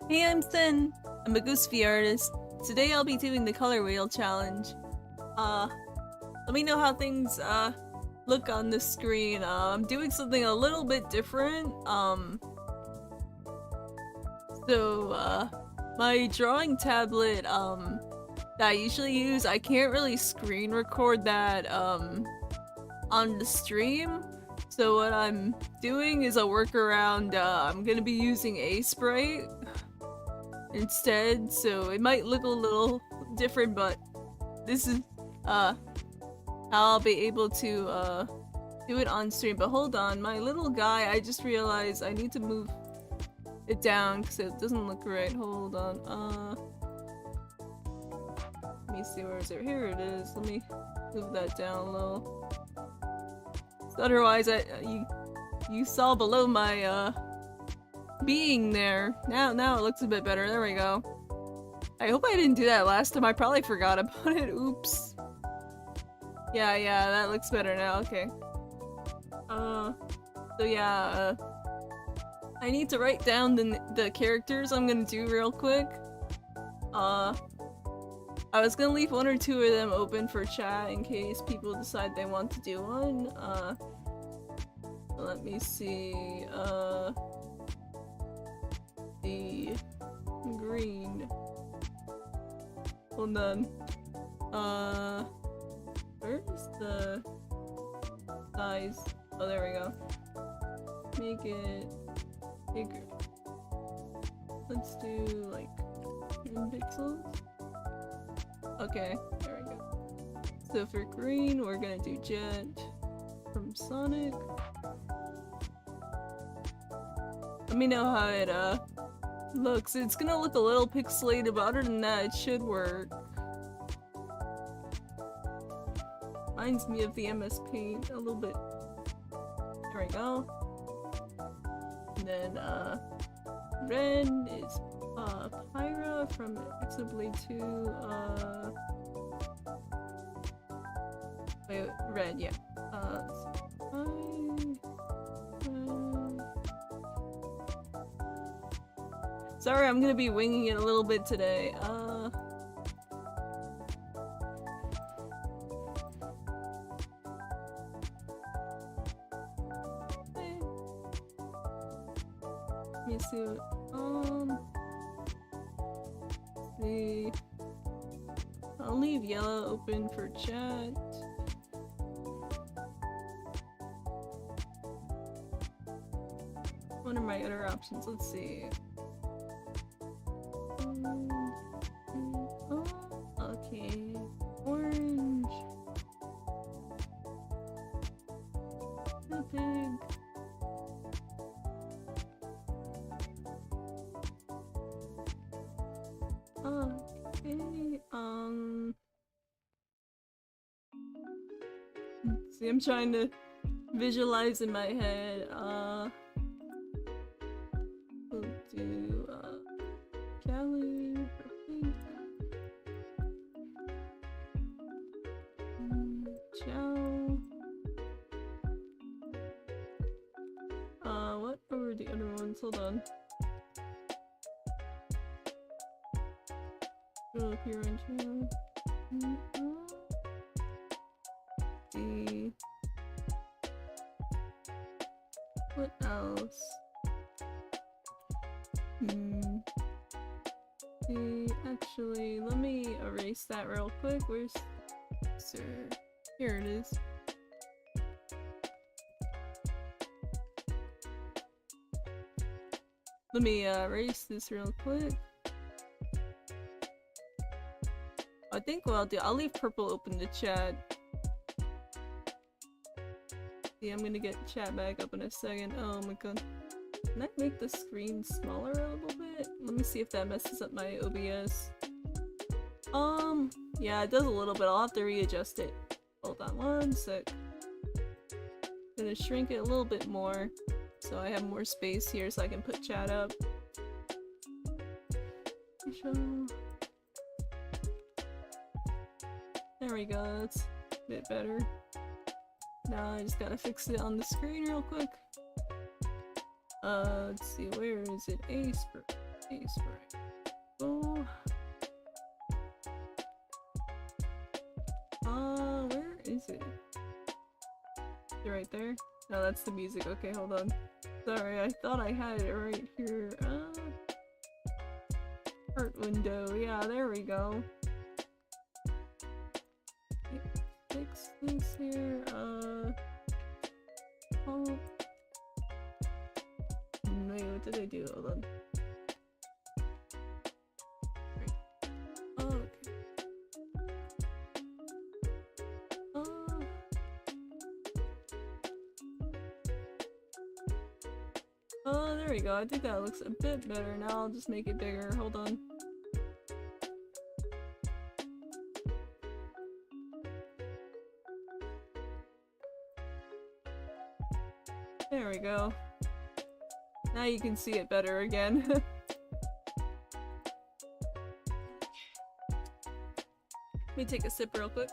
Hey, I'm Sen. I'm a Goosefy artist. Today I'll be doing the color wheel challenge. Let me know how things look on the screen. I'm doing something a little bit different. My drawing tablet that I usually use, I can't really screen record that on the stream. So what I'm doing is a workaround. I'm gonna be using a sprite instead, so it might look a little different, but this is how I'll be able to do it on stream. But hold on, my little guy, I just realized I need to move it down because it doesn't look right. Hold on, let me see, where is it? Here it is. Let me move that down a little. So otherwise, you saw below my being there. Now it looks a bit better. There we go. I hope I didn't do that last time. I probably forgot about it. Oops. Yeah, that looks better now. Okay. So yeah, I need to write down the characters I'm gonna do real quick. I was gonna leave one or two of them open for chat in case people decide they want to do one. Let me see. The green. Hold on. Where's the size? Oh, there we go. Make it bigger. Let's do like 10 pixels. Okay, there we go. So for green, we're gonna do Jet from Sonic. Let me know how it looks. It's gonna look a little pixelated, but other than that, it should work. Reminds me of the MS Paint a little bit. There we go. And then red is Pyra from Xenoblade 2. Wait, red, yeah. Sorry, I'm gonna be winging it a little bit today. Let me see. See. I'll leave yellow open for chat. What are my other options? Let's see. Okay. Orange. Nothing. Okay. Let's see, I'm trying to visualize in my head. We'll do Cali. Ciao. What were the other ones? Hold on. Oh, here on channel. See. What else? See, actually, let me erase that real quick. Where's sir? Here it is. Let me erase this real quick. I think what I'll do, I'll leave purple open to chat. See, I'm gonna get chat back up in a second. Oh my god. Can I make the screen smaller a little bit? Let me see if that messes up my OBS. Yeah, it does a little bit. I'll have to readjust it. Hold on one sec. Gonna shrink it a little bit more so I have more space here so I can put chat up. There we go, that's a bit better. Now I just gotta fix it on the screen real quick. Let's see, where is it? Ace for Space right. Oh. Where is it? Is it right there? No, that's the music. Okay, hold on. Sorry, I thought I had it right here. Art window. Yeah, there we go. Fix this here. Oh. Wait, what did I do? Hold on. Right. Oh, okay. Oh, there we go. I think that looks a bit better. Now I'll just make it bigger. Hold on. There we go. Now you can see it better again. Let me take a sip real quick.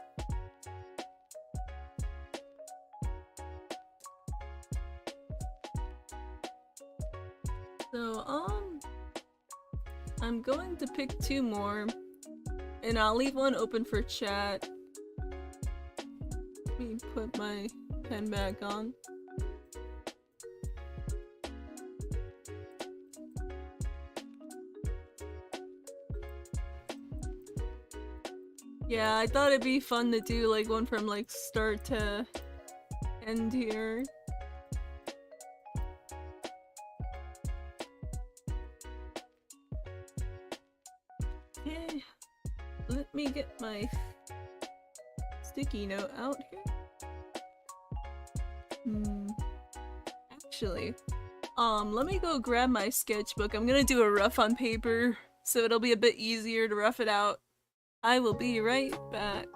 So, I'm going to pick 2 more, and I'll leave one open for chat. Let me put my pen back on. Yeah, I thought it'd be fun to do like one from like start to end here. Okay, let me get my sticky note out here. Actually, let me go grab my sketchbook. I'm gonna do a rough on paper, so it'll be a bit easier to rough it out. I will be right back.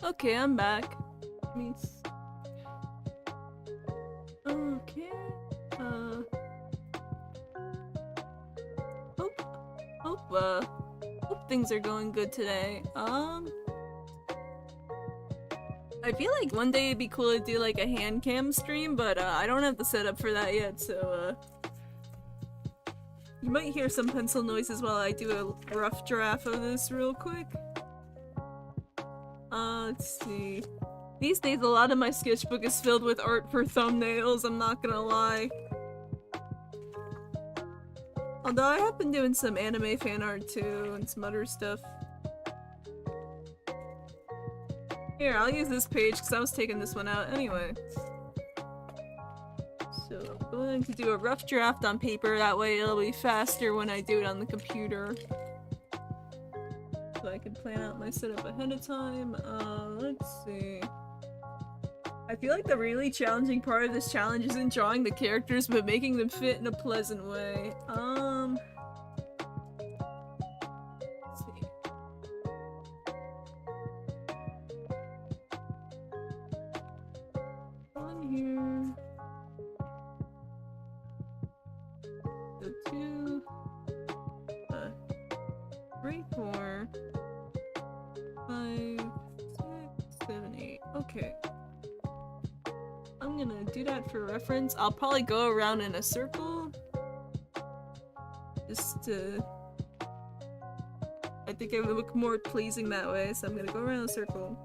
Okay, I'm back. Okay. Hope things are going good today. I feel like one day it'd be cool to do like a hand cam stream, but I don't have the setup for that yet, so you might hear some pencil noises while I do a rough draft of this real quick. Let's see. These days a lot of my sketchbook is filled with art for thumbnails, I'm not gonna lie. Although I have been doing some anime fan art too, and some other stuff. Here, I'll use this page because I was taking this one out anyway. So I'm going to do a rough draft on paper, that way it'll be faster when I do it on the computer. So I can plan out my setup ahead of time. Let's see. I feel like the really challenging part of this challenge isn't drawing the characters, but making them fit in a pleasant way. Let's see. On here. So 2, 3, 4, 5, 6, 7, 8. Okay. I'm gonna do that for reference. I'll probably go around in a circle. Just to... I think it would look more pleasing that way, so I'm gonna go around a circle.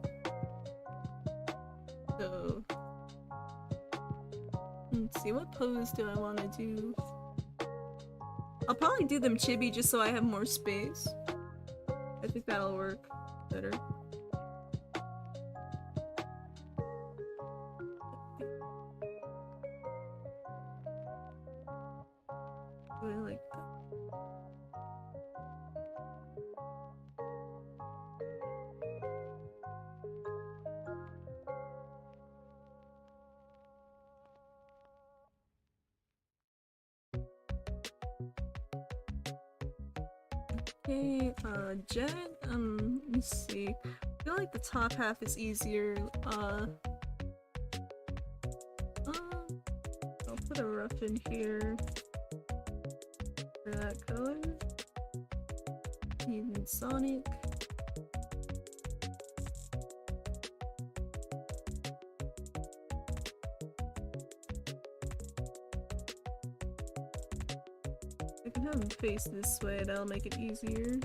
So... let's see, what pose do I want to do? I'll probably do them chibi just so I have more space. I think that'll work better. Okay, Jet, let me see. I feel like the top half is easier. I'll put a rough in here for that color. Even Sonic. I can have him face this way, that'll make it easier.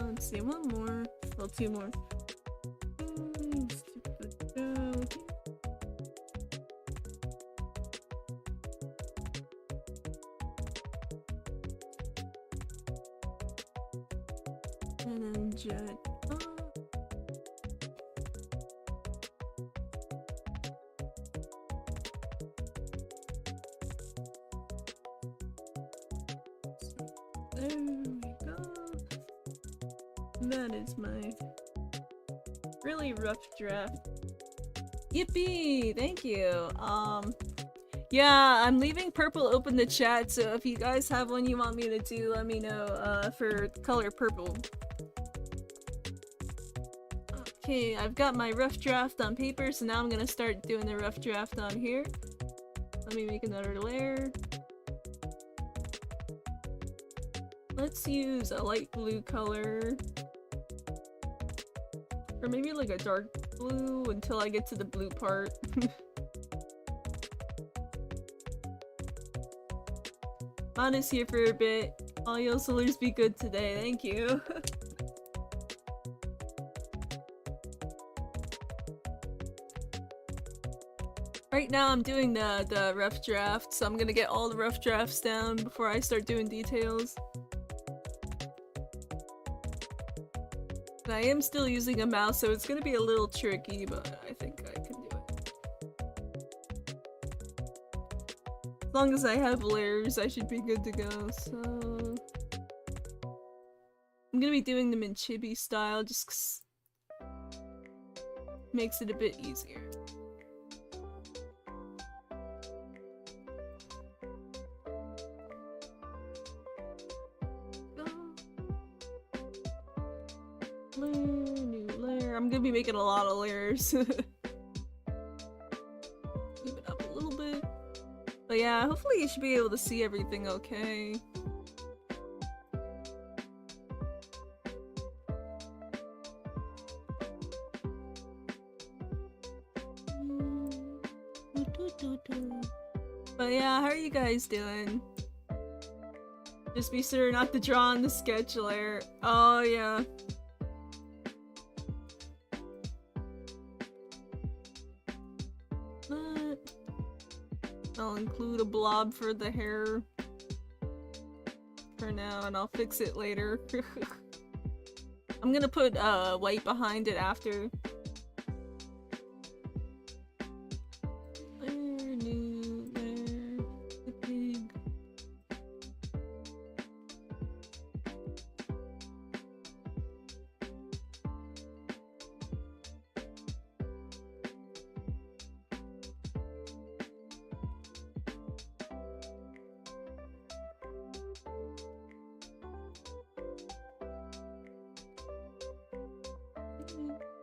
Let's see, one more. Well, two more. And then Jet. There we go. That is my really rough draft. Yippee! Thank you. Yeah, I'm leaving purple open the chat, so if you guys have one you want me to do, let me know, for color purple. Okay, I've got my rough draft on paper, so now I'm gonna start doing the rough draft on here. Let me make another layer. Let's use a light blue color. Or maybe like a dark blue until I get to the blue part. Mana's here for a bit. All y'all solars be good today, thank you. Right now I'm doing the rough draft, so I'm gonna get all the rough drafts down before I start doing details. I am still using a mouse, so it's gonna be a little tricky, but I think I can do it. As long as I have layers, I should be good to go, so... I'm gonna be doing them in chibi style, just 'cause makes it a bit easier. New layer. I'm gonna be making a lot of layers. Move it up a little bit. But yeah, hopefully you should be able to see everything okay. But yeah, how are you guys doing? Just be sure not to draw on the sketch layer. Oh yeah. I'll include a blob for the hair for now, and I'll fix it later. I'm gonna put white behind it after. Layer, new layer, the pig.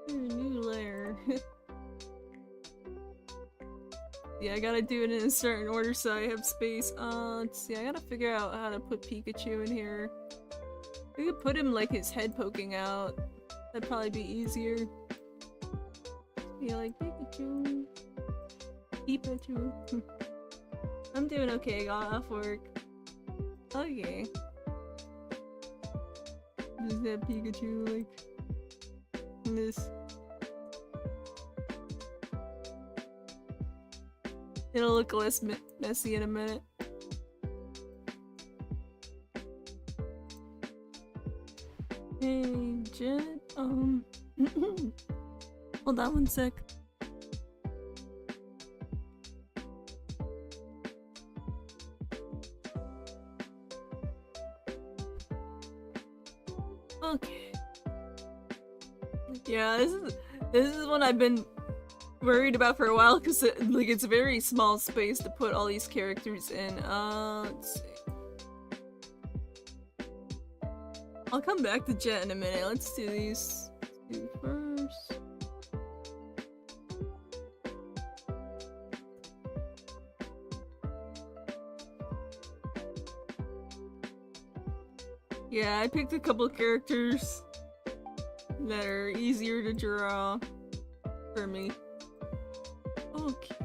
New layer. Yeah, I gotta do it in a certain order so I have space. Let's see, I gotta figure out how to put Pikachu in here. We could put him like his head poking out. That'd probably be easier. Yeah, like Pikachu. Pikachu. I'm doing okay, got off work. Okay. Just that Pikachu like this. It'll look less messy in a minute. Hey, Jet, hold on one sec. Okay. Yeah, this is one I've been worried about for a while because it's a very small space to put all these characters in. Let's see. I'll come back to Jet in a minute. Let's do these two first. Yeah, I picked a couple characters that are easier to draw for me. Okay.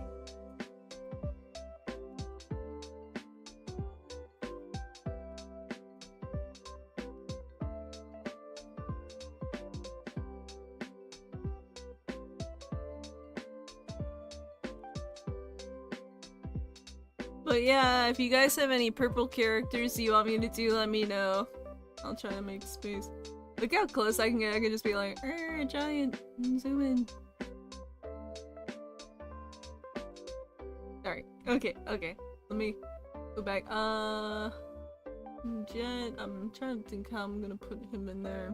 But yeah, if you guys have any purple characters you want me to do, let me know. I'll try to make space. Look how close I can get. I can just be like, giant, zoom in. Sorry. Okay. Let me go back. Jet, I'm trying to think how I'm gonna put him in there.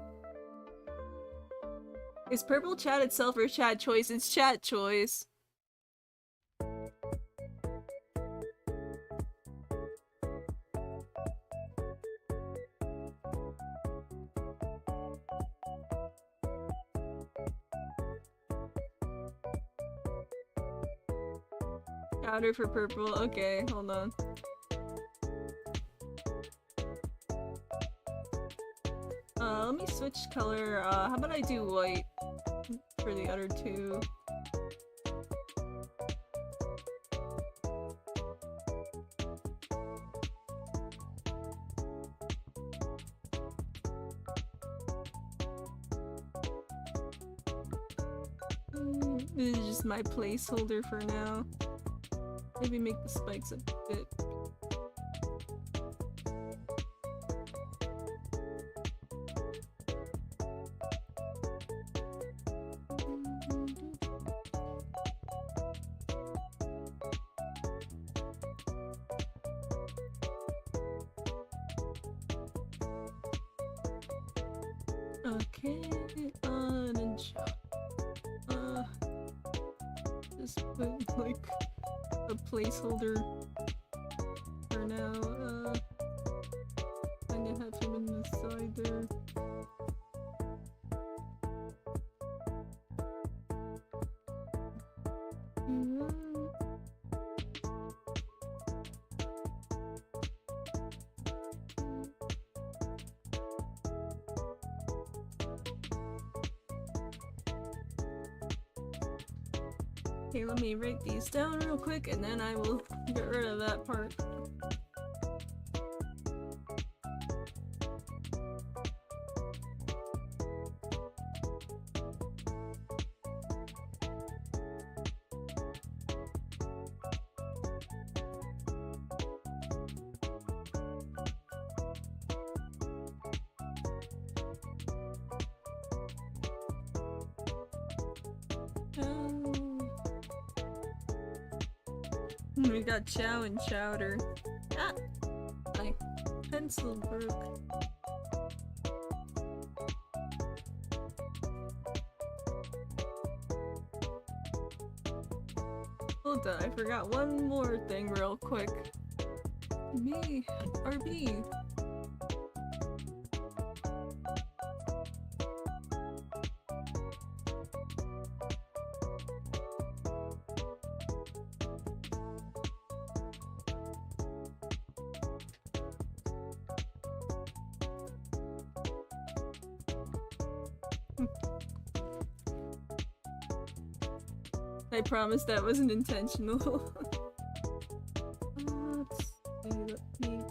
Is purple chat itself or chat choice? It's chat choice. Powder for purple. Okay, hold on. Let me switch color. How about I do white for the other two? This is just my placeholder for now. Maybe make the spikes a bit. Okay, and shot. Just put like a placeholder for now. I'm gonna have him in the side there. Okay, let me write these down real quick and then I will get rid of that part. We got Chow and Chowder. Ah! My pencil broke. Hold on, I forgot one more thing real quick. Me, RB. I promise that wasn't intentional. Let's see, let me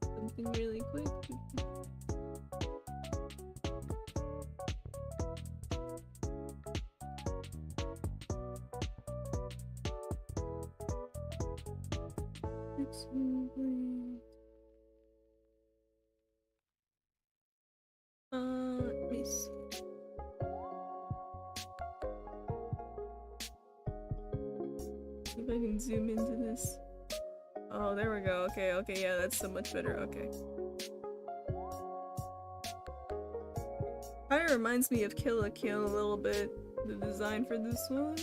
something really quick. Let me see. If I can zoom into this. Oh, there we go. Okay, yeah, that's so much better. Okay. of reminds me of Kill la Kill a little bit, the design for this one.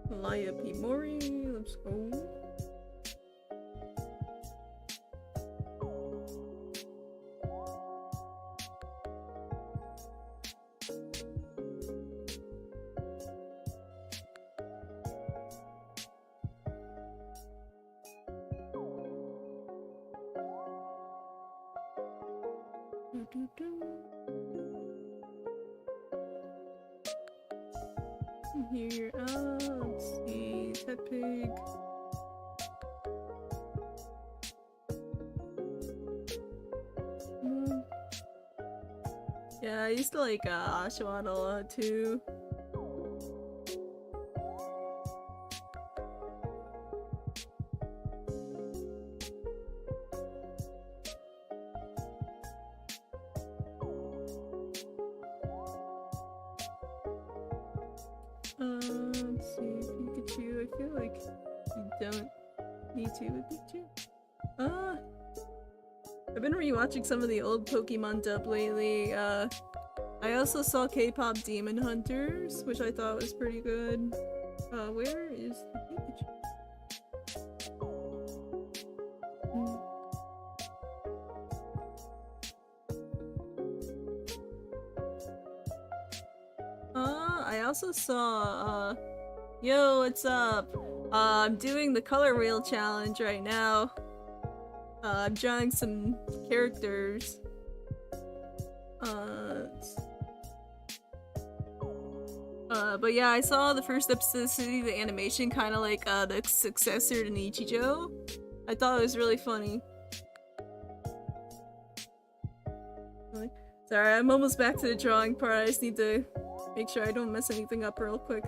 Laya P. Mori, let's go. Here, let's see, Pet Pig. Yeah, I used to like Ashwan a lot too. Let's see, Pikachu. I feel like you don't need to with Pikachu. I've been rewatching some of the old Pokemon dub lately. I also saw K-pop Demon Hunters, which I thought was pretty good. Where is the Pikachu? I also saw, yo, what's up? I'm doing the color wheel challenge right now. I'm drawing some characters. But yeah, I saw the first episode of City, the animation, kind of like the successor to Nichijou. I thought it was really funny. Sorry, I'm almost back to the drawing part. I just need to make sure I don't mess anything up real quick.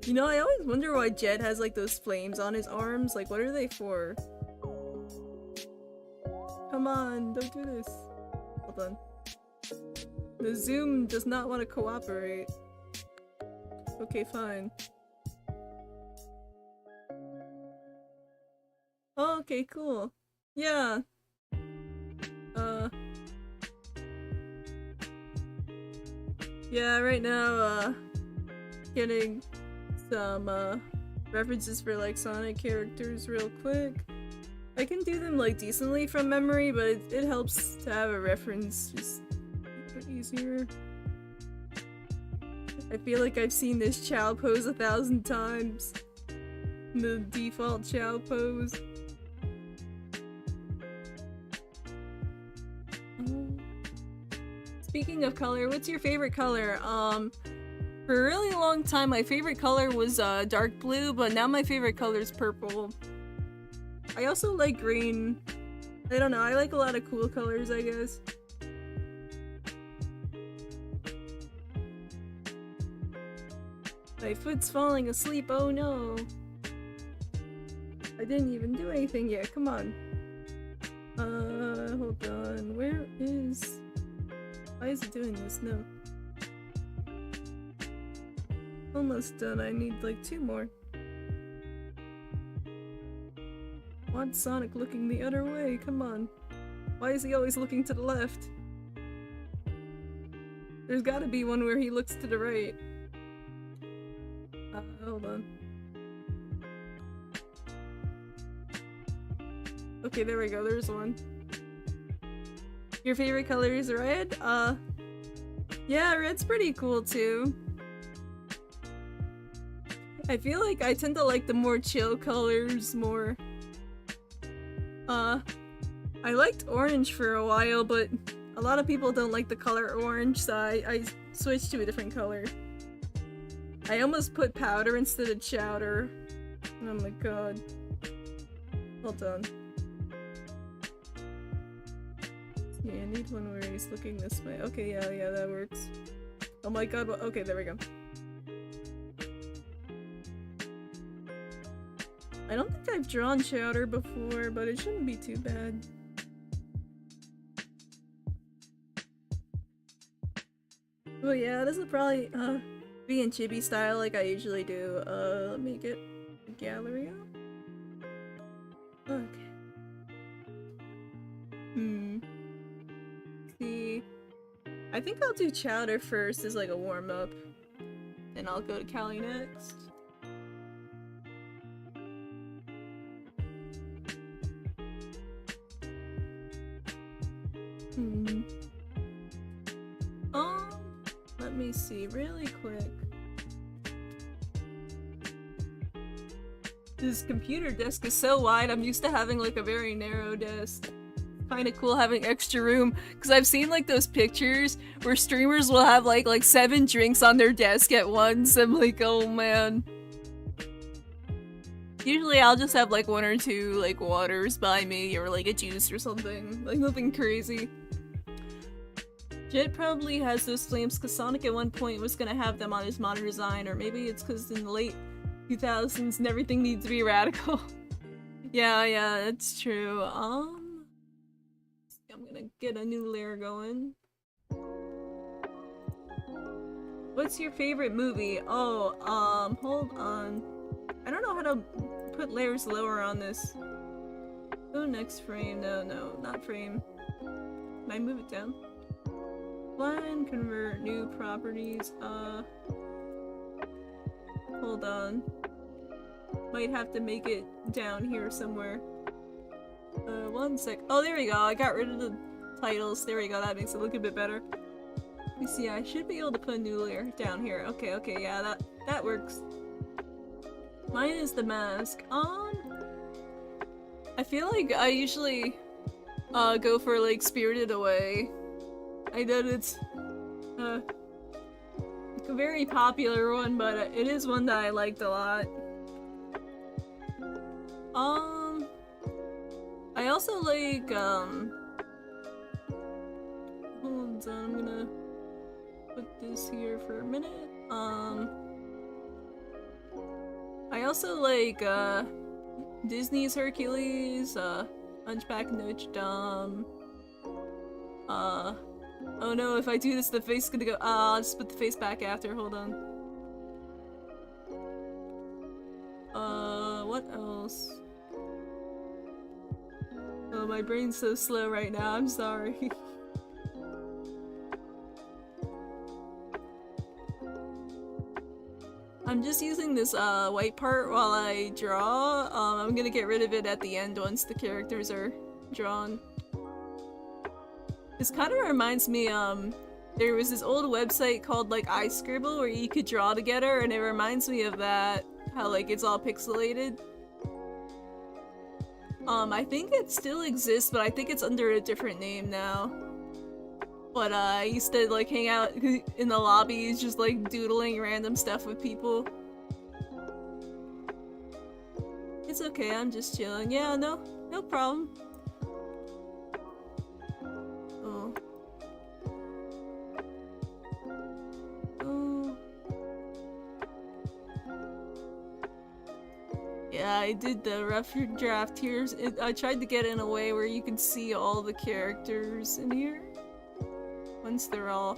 You know, I always wonder why Jet has like those flames on his arms. Like, what are they for? Come on, don't do this. Hold on. The Zoom does not want to cooperate. Okay, fine. Oh, okay, cool. Yeah. Yeah, right now, getting some, references for, like, Sonic characters real quick. I can do them, like, decently from memory, but it helps to have a reference just a bit easier. I feel like I've seen this Chow pose 1,000 times. The default Chow pose. Speaking of color, what's your favorite color? For a really long time, my favorite color was dark blue, but now my favorite color is purple. I also like green. I don't know, I like a lot of cool colors, I guess. My foot's falling asleep, oh no. I didn't even do anything yet, come on. Hold on, where is... Why is it doing this? No. Almost done, I need like 2 more. Want Sonic looking the other way, come on. Why is he always looking to the left? There's gotta be one where he looks to the right. Hold on. Okay, there we go, there's one. Your favorite color is red? Yeah, red's pretty cool too. I feel like I tend to like the more chill colors more. I liked orange for a while, but a lot of people don't like the color orange, so I switched to a different color. I almost put powder instead of chowder. Oh my god. Hold on. Yeah, I need one where he's looking this way. Okay, yeah, that works. Oh my god, well, okay, there we go. I don't think I've drawn Chowder before, but it shouldn't be too bad. Oh yeah, this will probably Be in chibi style like I usually do. Let me get the gallery up. Okay. See. I think I'll do Chowder first as like a warm-up. Then I'll go to Callie next. Let me see really quick. This computer desk is so wide, I'm used to having like a very narrow desk. Kinda cool having extra room, because I've seen like those pictures where streamers will have like 7 drinks on their desk at once. I'm like, oh man. Usually I'll just have like 1 or 2 like waters by me or like a juice or something. Like nothing crazy. Jet probably has those flames because Sonic at one point was gonna have them on his monitor design, or maybe it's because in the late 2000s and everything needs to be radical. yeah, that's true. I'm gonna get a new layer going. What's your favorite movie? Oh, hold on. I don't know how to put layers lower on this. Oh, next frame. No, not frame. Can I move it down? Line, convert, new properties, hold on. Might have to make it down here somewhere. 1 sec. Oh, there we go. I got rid of the titles. There we go. That makes it look a bit better. You see, I should be able to put a new layer down here. Okay, yeah, that works. Mine is the mask. I feel like I usually, go for, like, Spirited Away. I know it's a very popular one, but it is one that I liked a lot. I also like, hold on, I'm gonna put this here for a minute. I also like, Disney's Hercules, Hunchback of Notre Dame, oh no, if I do this, the face is gonna go- I'll just put the face back after, hold on. What else? Oh, my brain's so slow right now, I'm sorry. I'm just using this, white part while I draw. I'm gonna get rid of it at the end once the characters are drawn. This kind of reminds me, there was this old website called, like, iScribble where you could draw together, and it reminds me of that. How, like, it's all pixelated. I think it still exists, but I think it's under a different name now. But, I used to, like, hang out in the lobbies, just, like, doodling random stuff with people. It's okay, I'm just chilling. Yeah, no problem. Yeah, I did the rough draft here. I tried to get it in a way where you can see all the characters in here once they're all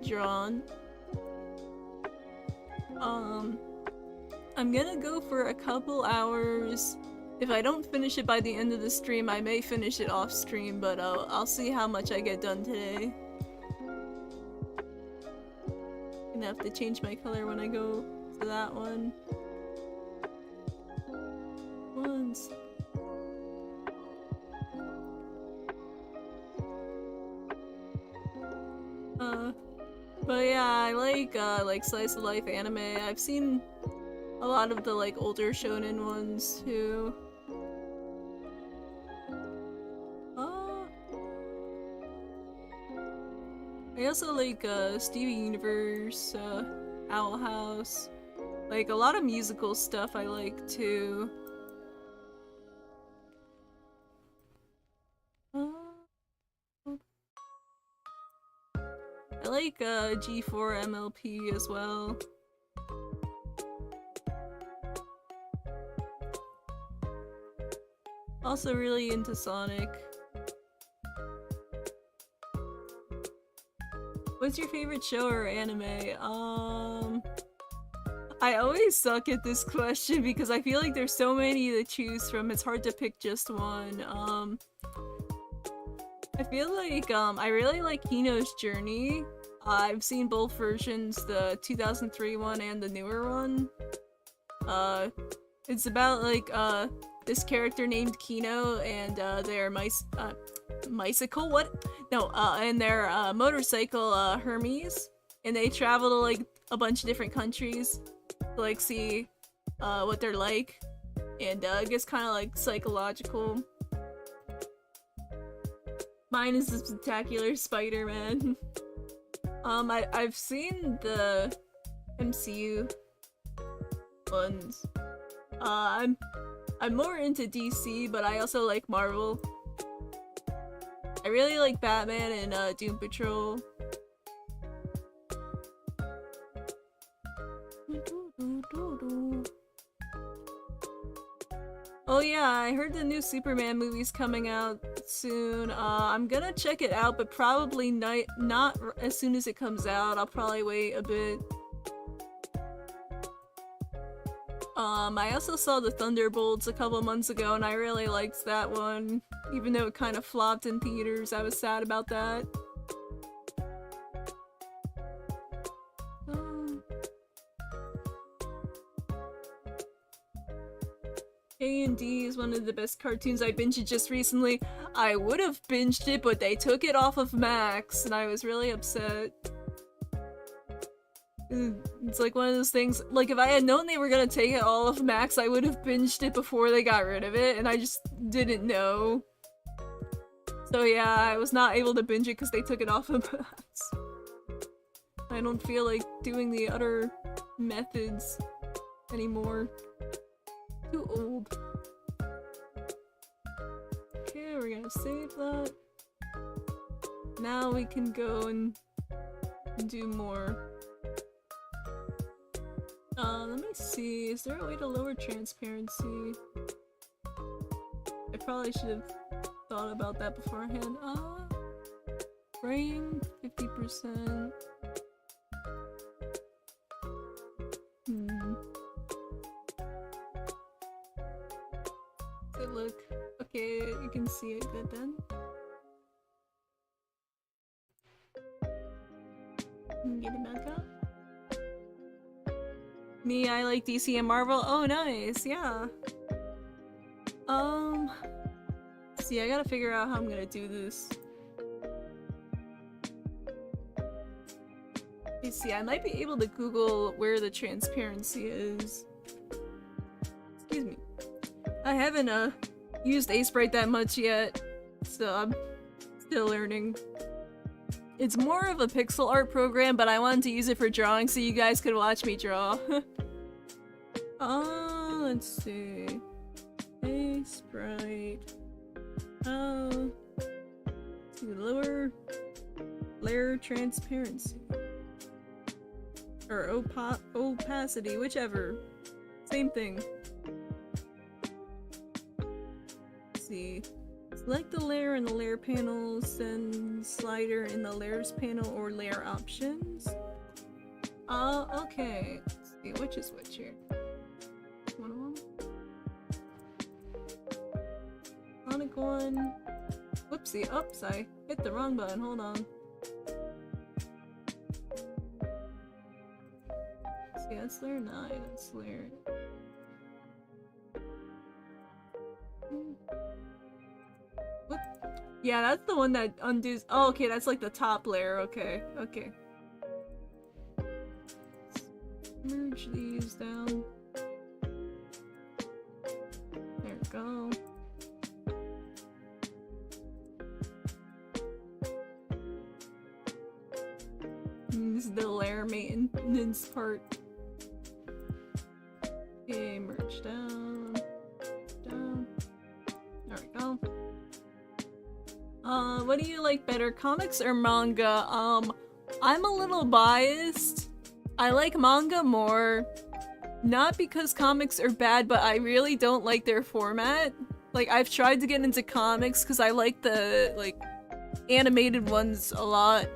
drawn. I'm gonna go for a couple hours. If I don't finish it by the end of the stream, I may finish it off stream, but I'll see how much I get done today. Gonna have to change my color when I go to that one. Once. But yeah, I like slice of life anime. I've seen a lot of the like older shonen ones too. I also like Steven Universe, Owl House, like a lot of musical stuff I like too. I like G4 MLP as well. Also really into Sonic. What's your favorite show or anime? I always suck at this question because I feel like there's so many to choose from. It's hard to pick just one. I feel like I really like Kino's Journey. I've seen both versions, the 2003 one and the newer one. It's about like this character named Kino and their bicycle, what? No, and their motorcycle Hermes, and they travel to like a bunch of different countries to like see what they're like, and it gets kind of like psychological. Mine is the Spectacular Spider-Man. I've seen the MCU ones. I'm more into DC, but I also like Marvel. I really like Batman and Doom Patrol. Oh yeah, I heard the new Superman movie's coming out soon. I'm gonna check it out, but probably not as soon as it comes out. I'll probably wait a bit. I also saw the Thunderbolts a couple months ago, and I really liked that one. Even though it kind of flopped in theaters, I was sad about that. A&D is one of the best cartoons. I binged it just recently. I would have binged it, but they took it off of Max, and I was really upset. It's like one of those things, like if I had known they were gonna take it all off Max, I would have binged it before they got rid of it, and I just didn't know. So yeah, I was not able to binge it because they took it off of Max. I don't feel like doing the other methods anymore. Too old. Okay, we're gonna save that. Now we can go and do more. Let me see, is there a way to lower transparency? I probably should have thought about that beforehand. Frame 50%. Good look. Okay, you can see it good then. Get it back up. Me, I like DC and Marvel. Oh, nice, yeah. See, I gotta figure out how I'm gonna do this. You see, I might be able to Google where the transparency is. Excuse me. I haven't used Aseprite that much yet, so I'm still learning. It's more of a pixel art program, but I wanted to use it for drawing so you guys could watch me draw. Let's see. Aseprite. To lower layer transparency. Or opacity, whichever. Same thing. Let's see. Select the layer in the layer panel, send slider in the layers panel or layer options. Okay. Let's see, which is which here? One of them? Sonic one. Whoopsie, oops, I hit the wrong button, hold on. See, that's layer 9, that's layer... What? Yeah, that's the one that undoes- oh, okay, that's like the top layer, okay, okay. Let's merge these down. There we go. This is the layer maintenance part. Okay, merge down. Down. There we go. What do you like better, comics or manga? I'm a little biased. I like manga more. Not because comics are bad, but I really don't like their format. Like, I've tried to get into comics because I like the, like, animated ones a lot.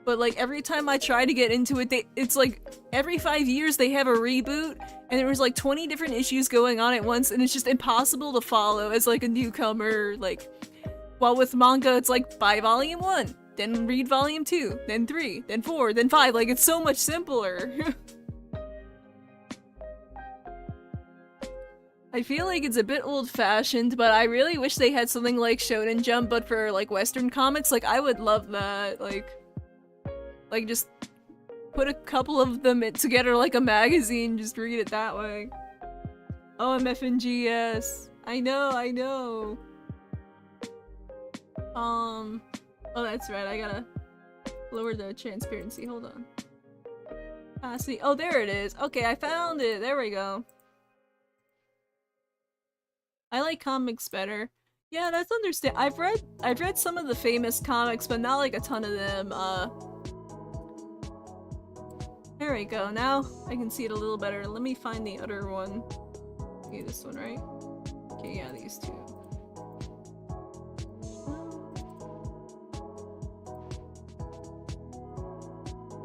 but like every time I try to get into it, it's like every 5 years they have a reboot, and there was like 20 different issues going on at once, and it's just impossible to follow as like a newcomer. Like, while with manga, it's like buy volume 1, then read volume 2, then 3, then 4, then 5. Like, it's so much simpler. I feel like it's a bit old-fashioned, but I really wish they had something like Shonen Jump, but for like Western comics. Like, I would love that. Like just put a couple of them together like a magazine, just read it that way. Oh, MFNGS. I know. Oh, that's right, I gotta lower the transparency, hold on. See, oh, there it is. Okay, I found it, there we go. I like comics better. Yeah, that's understand. I've read some of the famous comics, but not like a ton of them. There we go. Now I can see it a little better. Let me find the other one. Okay, this one, right? Okay, yeah, these two.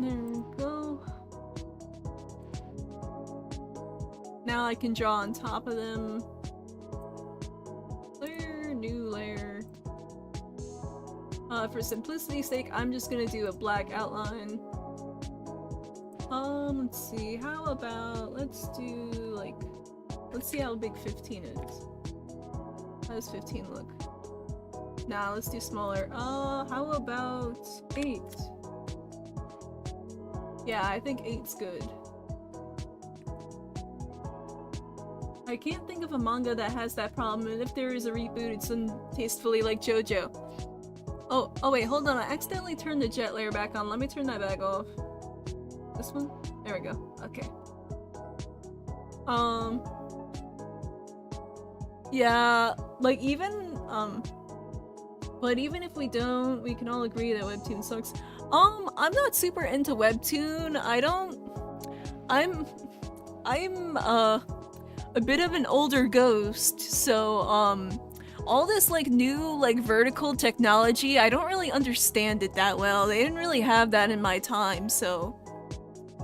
There we go. Now I can draw on top of them. New layer. For simplicity's sake, I'm just gonna do a black outline. Let's see, how about, let's see how big 15 is. How does 15 look? Nah, let's do smaller. How about 8? Yeah, I think 8's good. I can't think of a manga that has that problem, and if there is a reboot, it's untastefully like JoJo. Oh wait, hold on, I accidentally turned the jet layer back on. Let me turn that back off. This one? There we go. Okay. Yeah, like even, but even if we don't, we can all agree that Webtoon sucks. I'm not super into Webtoon. I'm a bit of an older ghost, so, all this, like, new, like, vertical technology, I don't really understand it that well. They didn't really have that in my time, so,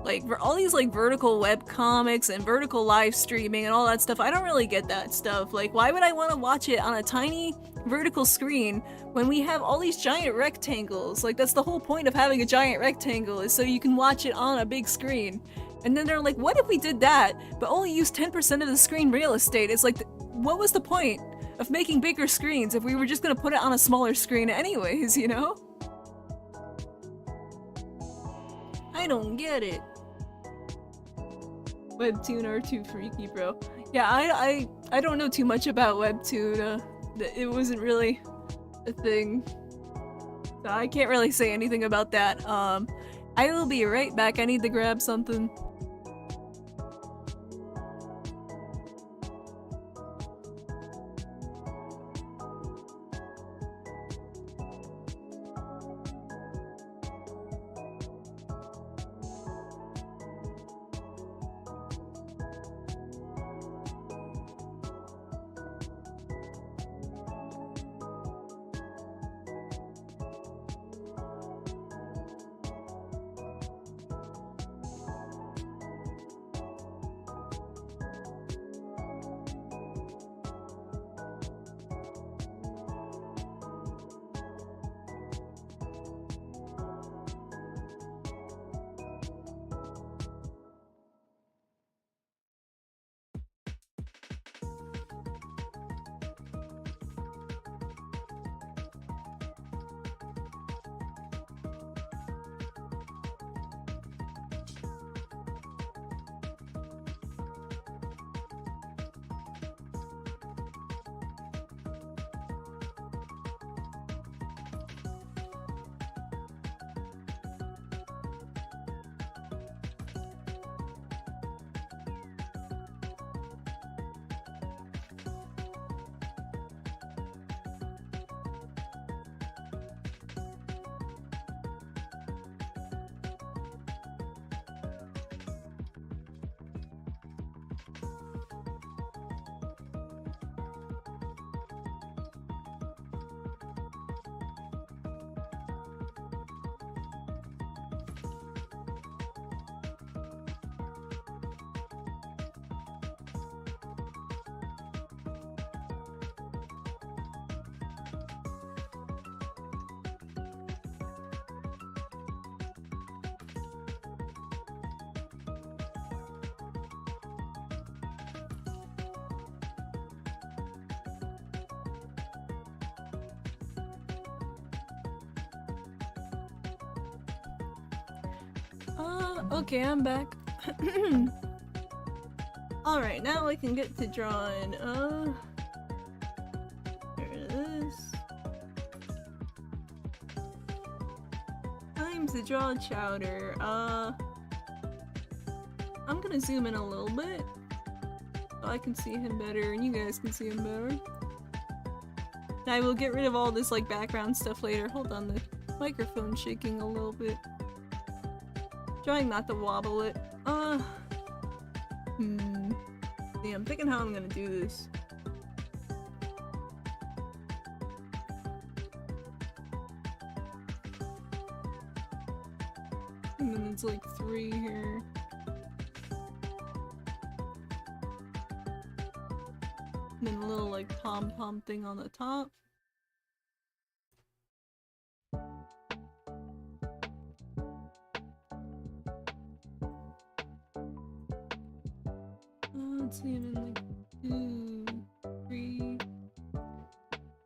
like, all these, like, vertical web comics and vertical live streaming and all that stuff, I don't really get that stuff. Like, why would I want to watch it on a tiny vertical screen when we have all these giant rectangles? Like, that's the whole point of having a giant rectangle, is so you can watch it on a big screen. And then they're like, what if we did that, but only use 10% of the screen real estate? It's like, what was the point of making bigger screens if we were just gonna put it on a smaller screen anyways, you know? I don't get it. Webtoon are too freaky, bro. Yeah, I don't know too much about Webtoon. It wasn't really a thing. So I can't really say anything about that. I will be right back. I need to grab something. Okay, I'm back. Alright, now I can get to drawing. There it is. Time to draw Chowder. I'm gonna zoom in a little bit so I can see him better and you guys can see him better. I will get rid of all this like background stuff later. Hold on, the microphone's shaking a little bit. Trying not to wobble it. Yeah, I'm thinking how I'm gonna do this. And then it's like 3 here. And then a little like pom-pom thing on the top. Let's see, I'm in like 2, 3,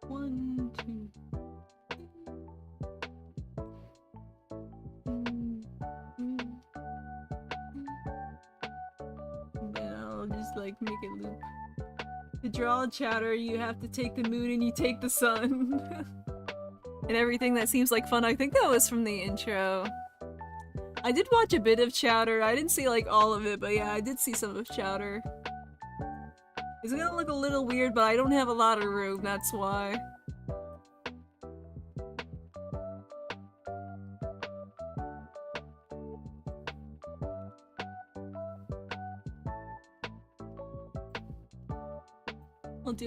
1, 2. Then I'll just like make it loop. To draw Chowder, you have to take the moon and you take the sun. And everything that seems like fun. I think that was from the intro. I did watch a bit of Chowder. I didn't see like all of it, but yeah, I did see some of Chowder. It's gonna look a little weird, but I don't have a lot of room, that's why.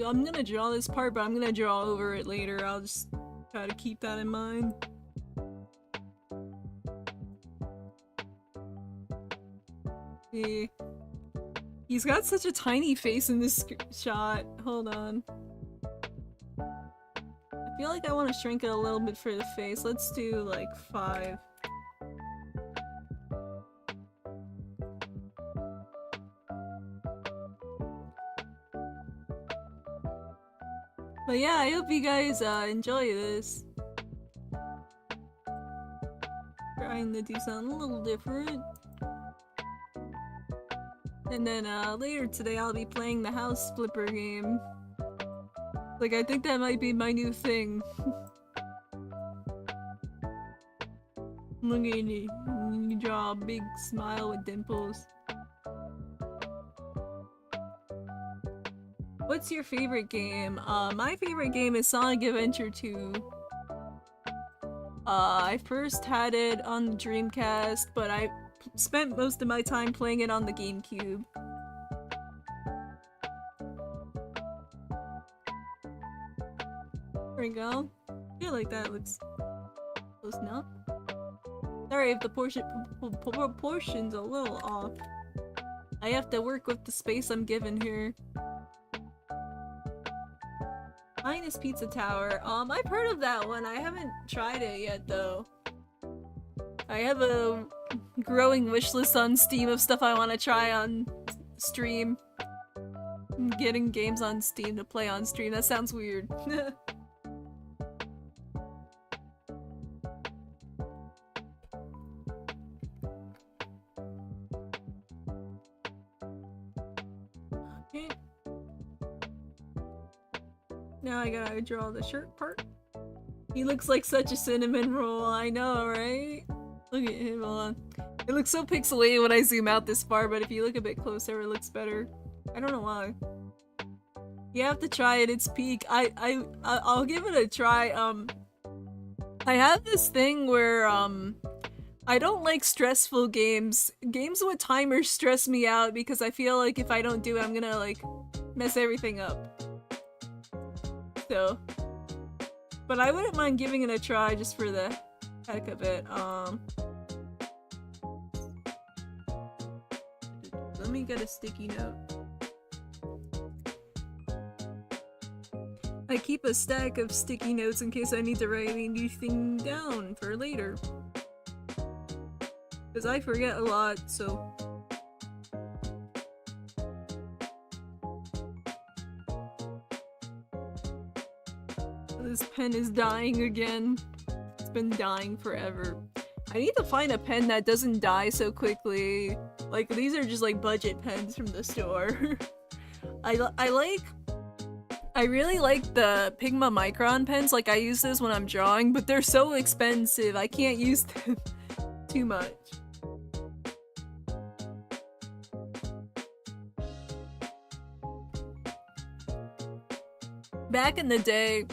I'm gonna draw this part, but I'm gonna draw over it later. I'll just try to keep that in mind. See? He's got such a tiny face in this shot. Hold on. I feel like I want to shrink it a little bit for the face. Let's do like 5. But yeah, I hope you guys enjoy this. Trying to do something a little different. And then later today I'll be playing the house flipper game. Like, I think that might be my new thing. Look at you. You draw a big smile with dimples. What's your favorite game? My favorite game is Sonic Adventure 2. I first had it on the Dreamcast, but I spent most of my time playing it on the GameCube. There we go. I feel like that looks close enough. Sorry if the proportion's a little off. I have to work with the space I'm given here. Mine is Pizza Tower. I've heard of that one. I haven't tried it yet though. I have a growing wish list on Steam of stuff I want to try on stream. Getting games on Steam to play on stream. That sounds weird. Okay. Now I gotta draw the shirt part. He looks like such a cinnamon roll. I know, right? Look at him, hold on. It looks so pixelated when I zoom out this far, but if you look a bit closer, it looks better. I don't know why. You have to try it, it's peak. I'll give it a try. I have this thing where, I don't like stressful games. Games with timers stress me out because I feel like if I don't do it, I'm gonna, like, mess everything up. So. But I wouldn't mind giving it a try just for the heck of it. Let me get a sticky note. I keep a stack of sticky notes in case I need to write anything down for later. Because I forget a lot, so... This pen is dying again. It's been dying forever. I need to find a pen that doesn't die so quickly. Like, these are just like budget pens from the store. I really like the Pigma Micron pens. Like, I use this when I'm drawing, but they're so expensive. I can't use them too much. Back in the day,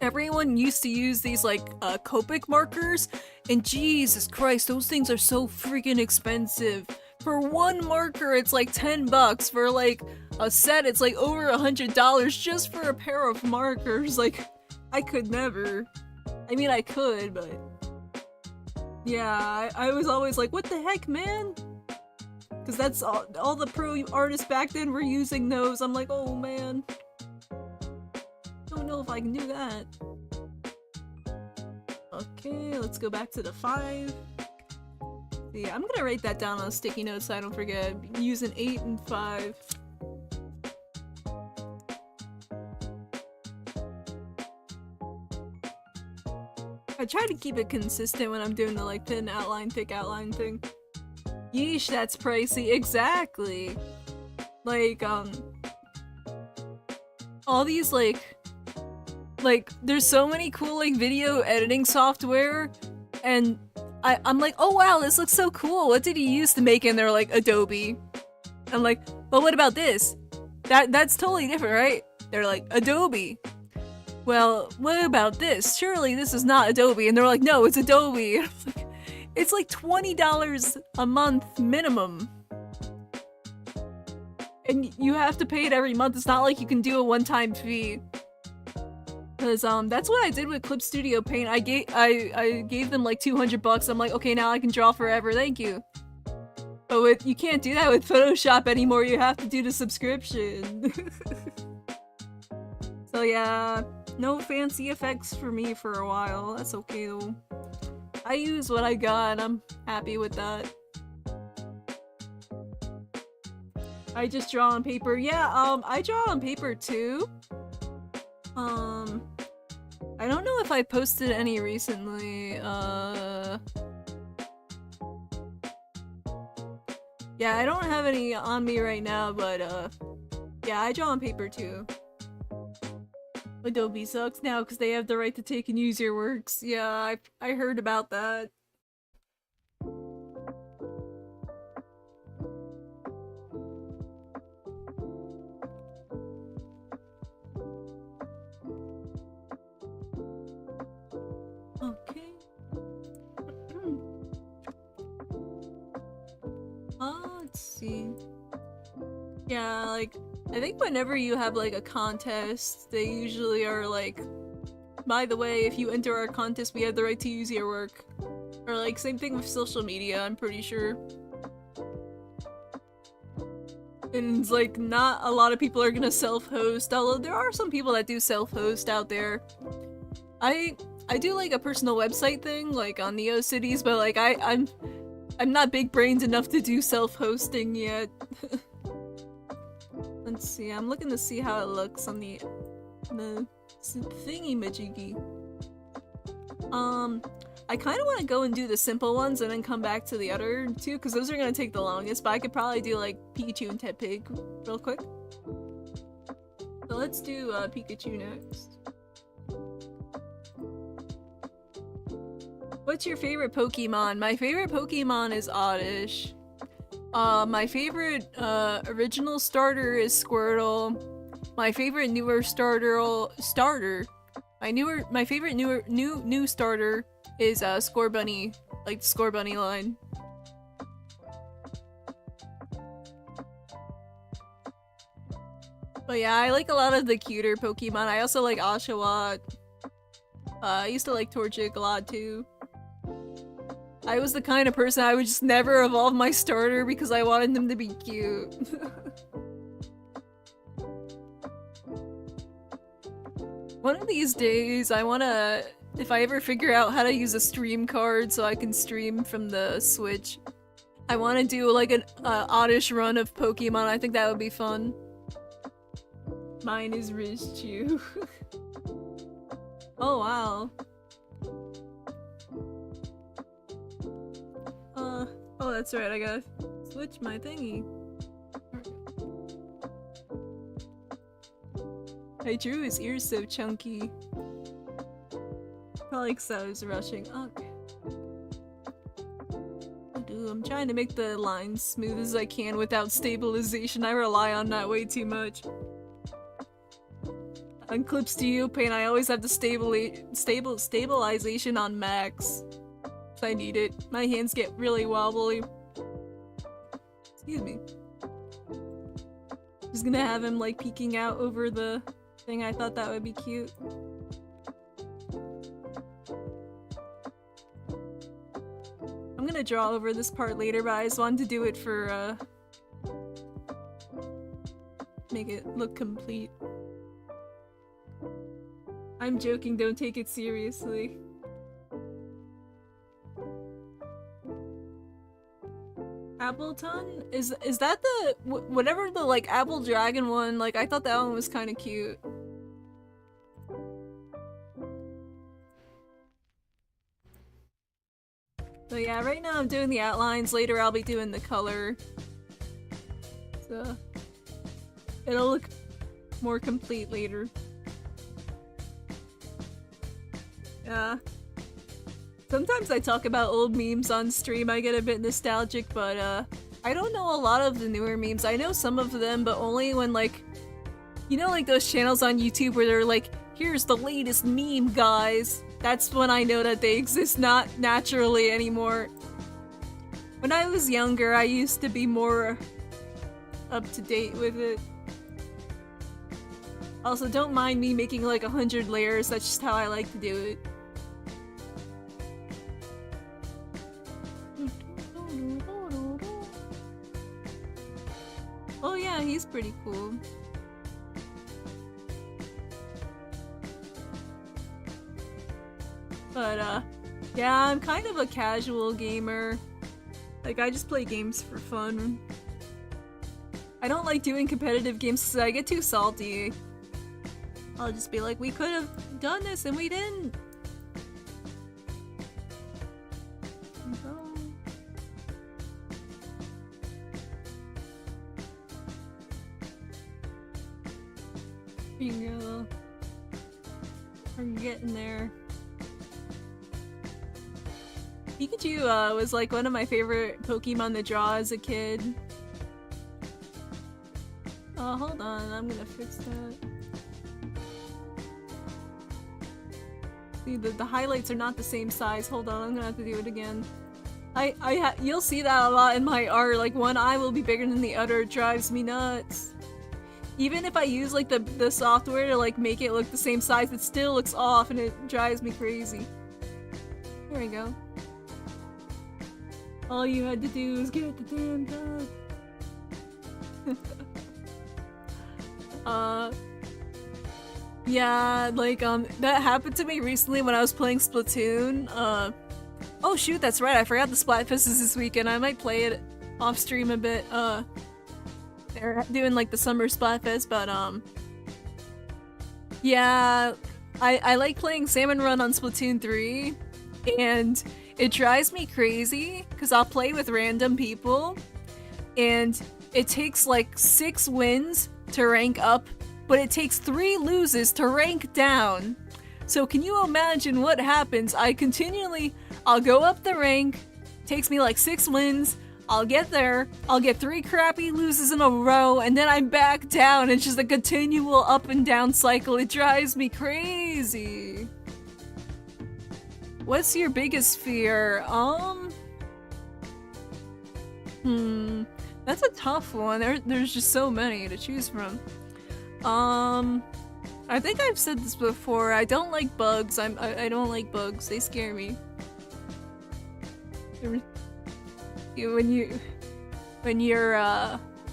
everyone used to use these like Copic markers, and Jesus Christ, those things are so freaking expensive. For one marker, it's like 10 bucks. For like a set, it's like over $100 just for a pair of markers. Like, I could never. I mean, I could, but yeah, I was always like, what the heck, man? Because that's all the pro artists back then were using those. I'm like, oh man. Don't know if I can do that. Okay, let's go back to the 5. Yeah, I'm gonna write that down on a sticky note so I don't forget. I'm using 8 and 5. I try to keep it consistent when I'm doing the like thin outline, thick outline thing. Yeesh, that's pricey. Exactly. Like, all these like there's so many cool like video editing software, and I'm like, oh wow, this looks so cool. What did he use to make it? And they're like, Adobe. I'm like, well, what about this? That's totally different, right? They're like, Adobe. Well, what about this? Surely this is not Adobe. And they're like, no, it's Adobe. It's like $20 a month minimum. And you have to pay it every month. It's not like you can do a one-time fee. Cause that's what I did with Clip Studio Paint. I gave them like 200 bucks. I'm like, okay, now I can draw forever. Thank you. But you can't do that with Photoshop anymore. You have to do the subscription. So yeah, no fancy effects for me for a while. That's okay though. I use what I got and I'm happy with that. I just draw on paper. Yeah, I draw on paper too. I don't know if I posted any recently. Yeah, I don't have any on me right now, but yeah, I draw on paper too. Adobe sucks now because they have the right to take and use your works. Yeah, I heard about that. Okay. Let's see. Yeah, like, I think whenever you have like a contest, they usually are like, by the way, if you enter our contest, we have the right to use your work. Or like, same thing with social media, I'm pretty sure. And it's like, not a lot of people are gonna self-host, although there are some people that do self-host out there. I do like a personal website thing, like on NeoCities, but like I'm not big-brained enough to do self-hosting yet. Let's see, I'm looking to see how it looks on the thingy-majiggy. I kind of want to go and do the simple ones and then come back to the other two, because those are going to take the longest, but I could probably do like Pikachu and Tepig real quick. So let's do Pikachu next. What's your favorite Pokemon? My favorite Pokemon is Oddish. My favorite original starter is Squirtle. My favorite newer my favorite new starter is Scorbunny, like the Scorbunny line. But yeah, I like a lot of the cuter Pokemon. I also like Oshawott. I used to like Torchic a lot too. I was the kind of person I would just never evolve my starter because I wanted them to be cute. One of these days, I wanna, if I ever figure out how to use a stream card so I can stream from the Switch, I wanna do like an oddish run of Pokemon. I think that would be fun. Mine is Rizchu. Oh wow. Oh, that's right, I gotta switch my thingy. I drew his ears so chunky. Probably because I was rushing. Okay. I'm trying to make the lines smooth as I can without stabilization. I rely on that way too much. On clips to you paint, I always have the stabilization on max. I need it. My hands get really wobbly. Excuse me. Just gonna have him like peeking out over the thing. I thought that would be cute. I'm gonna draw over this part later, but I just wanted to do it for make it look complete. I'm joking, don't take it seriously. Appleton? Is that the whatever the like apple dragon one? Like I thought that one was kind of cute. So yeah, right now I'm doing the outlines. Later I'll be doing the color. So it'll look more complete later. Yeah. Sometimes I talk about old memes on stream. I get a bit nostalgic, but I don't know a lot of the newer memes. I know some of them, but only when like, you know, like those channels on YouTube where they're like, here's the latest meme, guys. That's when I know that they exist, not naturally anymore. When I was younger, I used to be more up to date with it. Also, don't mind me making like 100 layers, that's just how I like to do it. Oh yeah, he's pretty cool. But yeah, I'm kind of a casual gamer. Like, I just play games for fun. I don't like doing competitive games because I get too salty. I'll just be like, we could have done this and we didn't. Bingo. We're getting there. Pikachu was like one of my favorite Pokemon to draw as a kid. Hold on, I'm gonna fix that. See, the highlights are not the same size. Hold on, I'm gonna have to do it again. You'll see that a lot in my art. Like, one eye will be bigger than the other. It drives me nuts. Even if I use like the software to like make it look the same size, it still looks off and it drives me crazy. There we go. All you had to do was get the damn dog. Yeah, like, that happened to me recently when I was playing Splatoon. Oh shoot, that's right, I forgot the Splatfest is this weekend. I might play it off stream a bit. They're doing like the summer Splatfest, but yeah, I like playing Salmon Run on Splatoon 3, and it drives me crazy because I'll play with random people and it takes like 6 wins to rank up, but it takes 3 loses to rank down. So can you imagine what happens? I'll go up the rank, takes me like 6 wins, I'll get there, I'll get 3 crappy loses in a row, and then I'm back down. It's just a continual up and down cycle. It drives me crazy. What's your biggest fear? That's a tough one. There's just so many to choose from. I think I've said this before. I don't like bugs. I don't like bugs. They scare me. When you're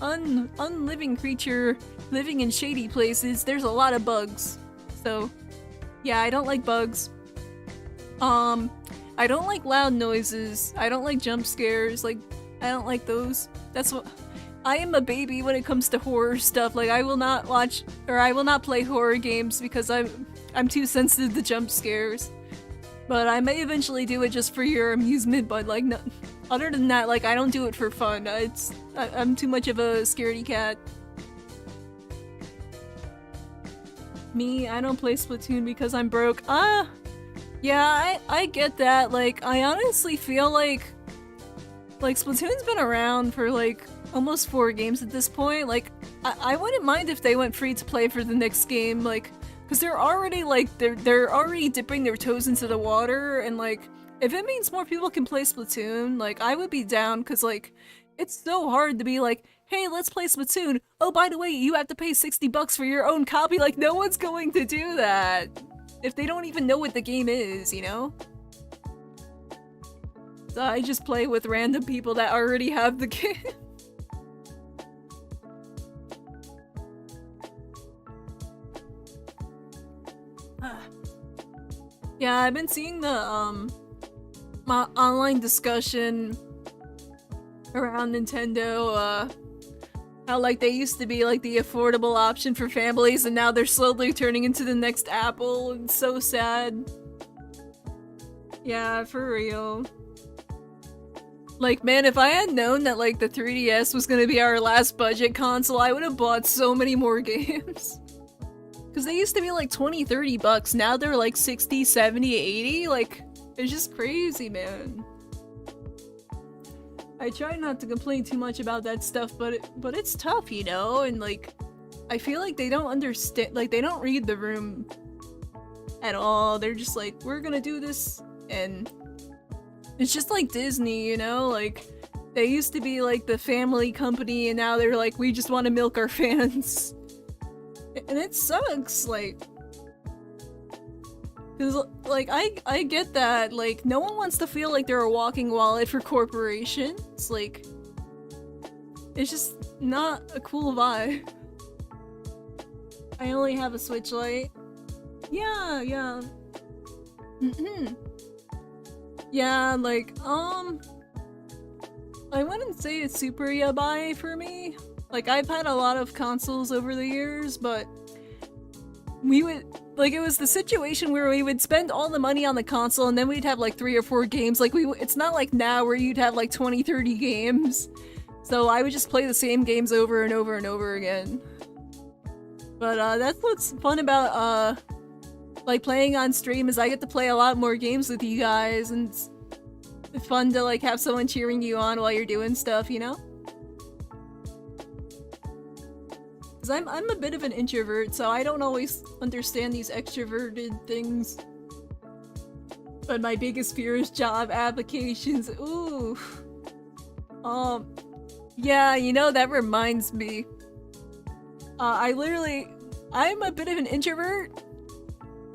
unliving creature living in shady places, there's a lot of bugs. So, yeah, I don't like bugs. I don't like loud noises. I don't like jump scares. Like, I don't like those. That's what I am a baby when it comes to horror stuff. Like, I will not watch or I will not play horror games because I'm too sensitive to jump scares. But I may eventually do it just for your amusement, but like, no, Other than that, like, I don't do it for fun. I'm too much of a scaredy cat. Me, I don't play Splatoon because I'm broke. Yeah, I get that. Like, I honestly feel like Splatoon's been around for like almost 4 games at this point. Like, I wouldn't mind if they went free to play for the next game, like, because they're already like they're already dipping their toes into the water, and like, if it means more people can play Splatoon, like, I would be down, because like, it's so hard to be like, hey, let's play Splatoon. Oh, by the way, you have to pay $60 for your own copy. Like, no one's going to do that if they don't even know what the game is, you know? So I just play with random people that already have the game. Yeah, I've been seeing the, my online discussion around Nintendo, how like they used to be like the affordable option for families, and now they're slowly turning into the next Apple. It's so sad. Yeah, for real. Like, man, if I had known that like the 3DS was gonna be our last budget console, I would have bought so many more games. Because they used to be like 20, 30 bucks, now they're like 60, 70, 80, like, it's just crazy, man. I try not to complain too much about that stuff, but it's tough, you know, and like, I feel like they don't understand, like, they don't read the room at all. They're just like, we're gonna do this, and it's just like Disney, you know, like, they used to be like the family company, and now they're like, we just want to milk our fans. And it sucks, like, cause, like, I get that, like, no one wants to feel like they're a walking wallet for corporations, like, it's just not a cool vibe. I only have a Switch Lite. Yeah. Yeah, like, I wouldn't say it's super yabai for me. Like, I've had a lot of consoles over the years, but we would, like, it was the situation where we would spend all the money on the console and then we'd have like 3 or 4 games. Like, it's not like now where you'd have like 20, 30 games. So I would just play the same games over and over and over again. But that's what's fun about like playing on stream, is I get to play a lot more games with you guys, and it's fun to like have someone cheering you on while you're doing stuff, you know? Cause I'm a bit of an introvert, so I don't always understand these extroverted things. But my biggest fear is job applications. Ooh. Yeah, you know, that reminds me. I'm a bit of an introvert.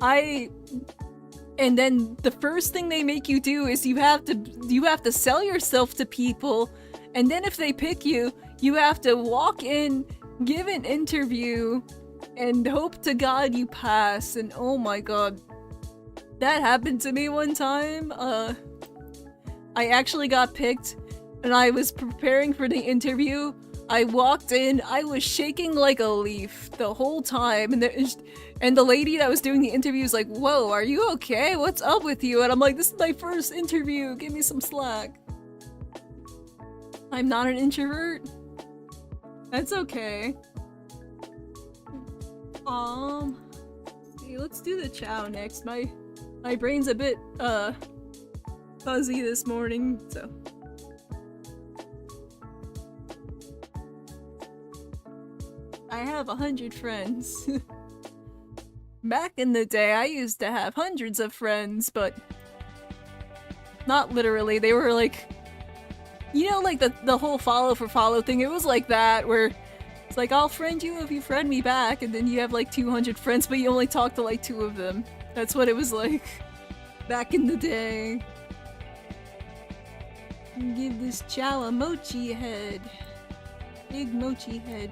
And then the first thing they make you do is you have to sell yourself to people, and then if they pick you, you have to walk in, give an interview, and hope to God you pass. And oh my god, that happened to me one time. I actually got picked, and I was preparing for the interview. I walked in, I was shaking like a leaf the whole time, and the lady that was doing the interview was like, "Whoa, are you okay? What's up with you?" And I'm like, "This is my first interview, give me some slack." I'm not an introvert. That's okay. See, let's do the chow next. My brain's a bit, fuzzy this morning, so. I have 100 friends. Back in the day, I used to have hundreds of friends, but not literally. They were like, you know, like the whole follow for follow thing. It was like that, where it's like, I'll friend you if you friend me back, and then you have like 200 friends, but you only talk to like 2 of them. That's what it was like back in the day. Give this chow a mochi head. Big mochi head.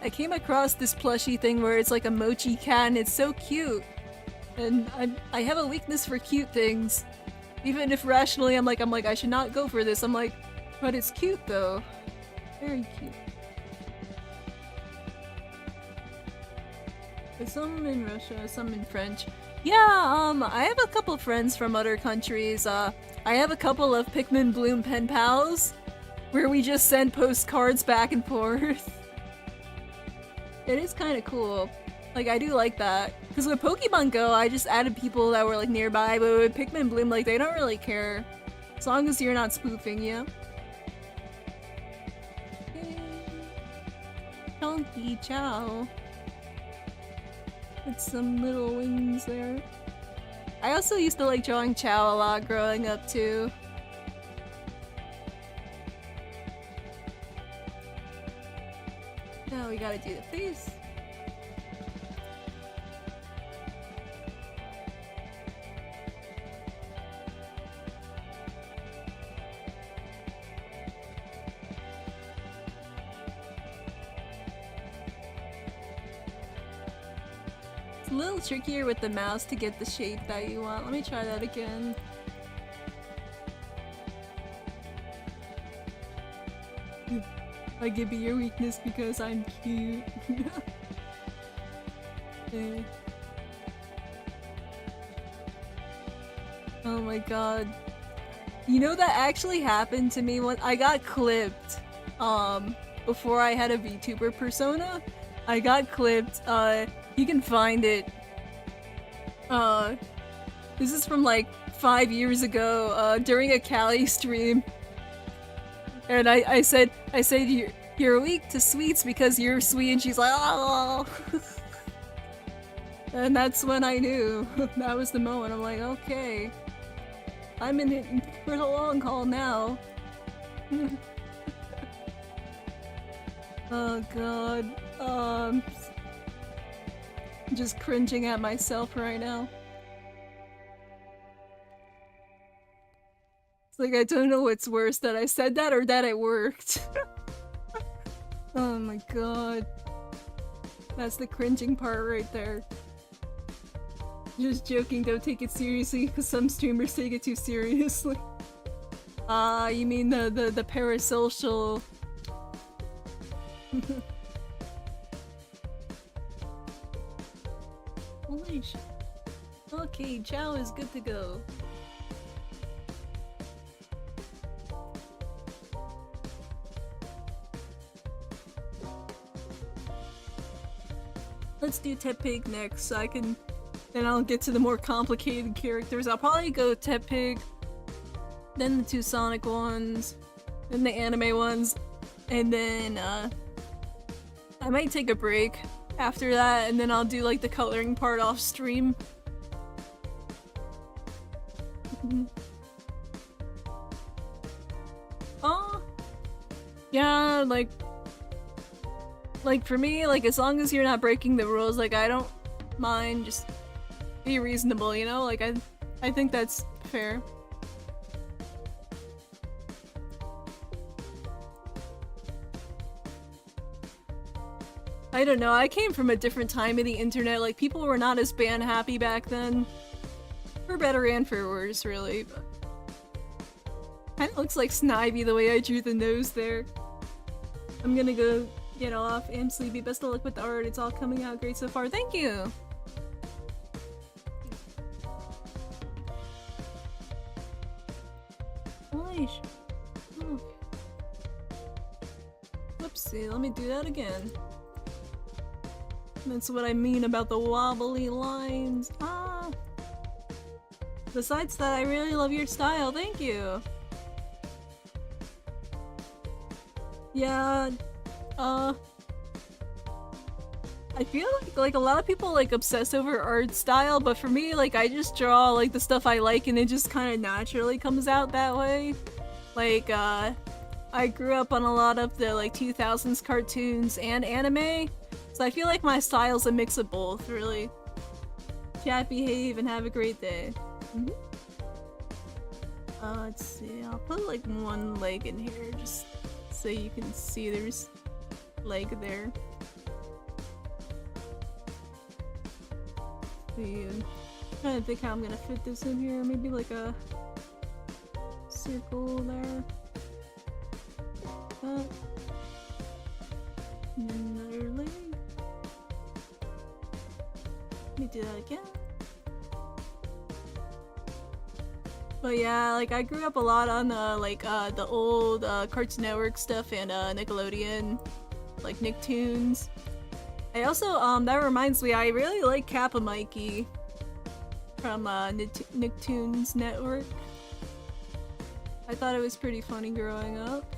I came across this plushie thing where it's like a mochi cat, and it's so cute. And I have a weakness for cute things. Even if rationally I'm like, I should not go for this. I'm like, but it's cute though. Very cute. There's some in Russia, some in French. Yeah, I have a couple friends from other countries. I have a couple of Pikmin Bloom pen pals where we just send postcards back and forth. It is kind of cool. Like, I do like that. Because with Pokemon Go, I just added people that were, like, nearby, but with Pikmin Bloom, like, they don't really care. As long as you're not spoofing, yeah? Chunky chow. With some little wings there. I also used to like drawing Chow a lot growing up too. Now we gotta do the face. It's a little trickier with the mouse to get the shape that you want. Let me try that again. I give you your weakness because I'm cute. Okay. Oh my god. You know that actually happened to me when I got clipped. Before I had a VTuber persona. I got clipped. You can find it. This is from like 5 years ago, during a Cali stream. And I said you're weak to sweets because you're sweet, and she's like, oh. And that's when I knew. That was the moment. I'm like, okay. I'm in it for the long haul now. Oh god. Just cringing at myself right now. It's like I don't know what's worse, that I said that or that it worked. Oh my god. That's the cringing part right there. Just joking, don't take it seriously, because some streamers take it too seriously. You mean the parasocial... Holy shit. Okay, Chow is good to go. Let's do Tepig next, so I can... Then I'll get to the more complicated characters. I'll probably go Tepig, then the two Sonic ones, then the anime ones, and then I might take a break after that, and then I'll do like the coloring part off stream. Oh, yeah, like for me, like as long as you're not breaking the rules, like I don't mind, just be reasonable, you know? Like I think that's fair. I don't know, I came from a different time of the internet, like people were not as band happy back then. For better and for worse, really, but... Kinda looks like Snivy the way I drew the nose there. I'm gonna go get off. I'm sleepy. Best of luck with the art. It's all coming out great so far. Thank you! Holy sh... Oh. Whoopsie, let me do that again. That's what I mean about the wobbly lines. Ah! Besides that, I really love your style. Thank you! Yeah, I feel like a lot of people like obsess over art style, but for me, like I just draw like the stuff I like and it just kind of naturally comes out that way. Like, I grew up on a lot of the like 2000s cartoons and anime, so I feel like my style's a mix of both, really. Chat, behave, and have a great day. Mm-hmm. Let's see, I'll put like one leg in here just so you can see there's leg there. See, I'm trying to think how I'm gonna fit this in here. Maybe like a circle there. Another leg. Let me do that again. But yeah, like I grew up a lot on the old Cartoon Network stuff and Nickelodeon, like Nicktoons. I also that reminds me, I really like Kappa Mikey from Nicktoons Network. I thought it was pretty funny growing up.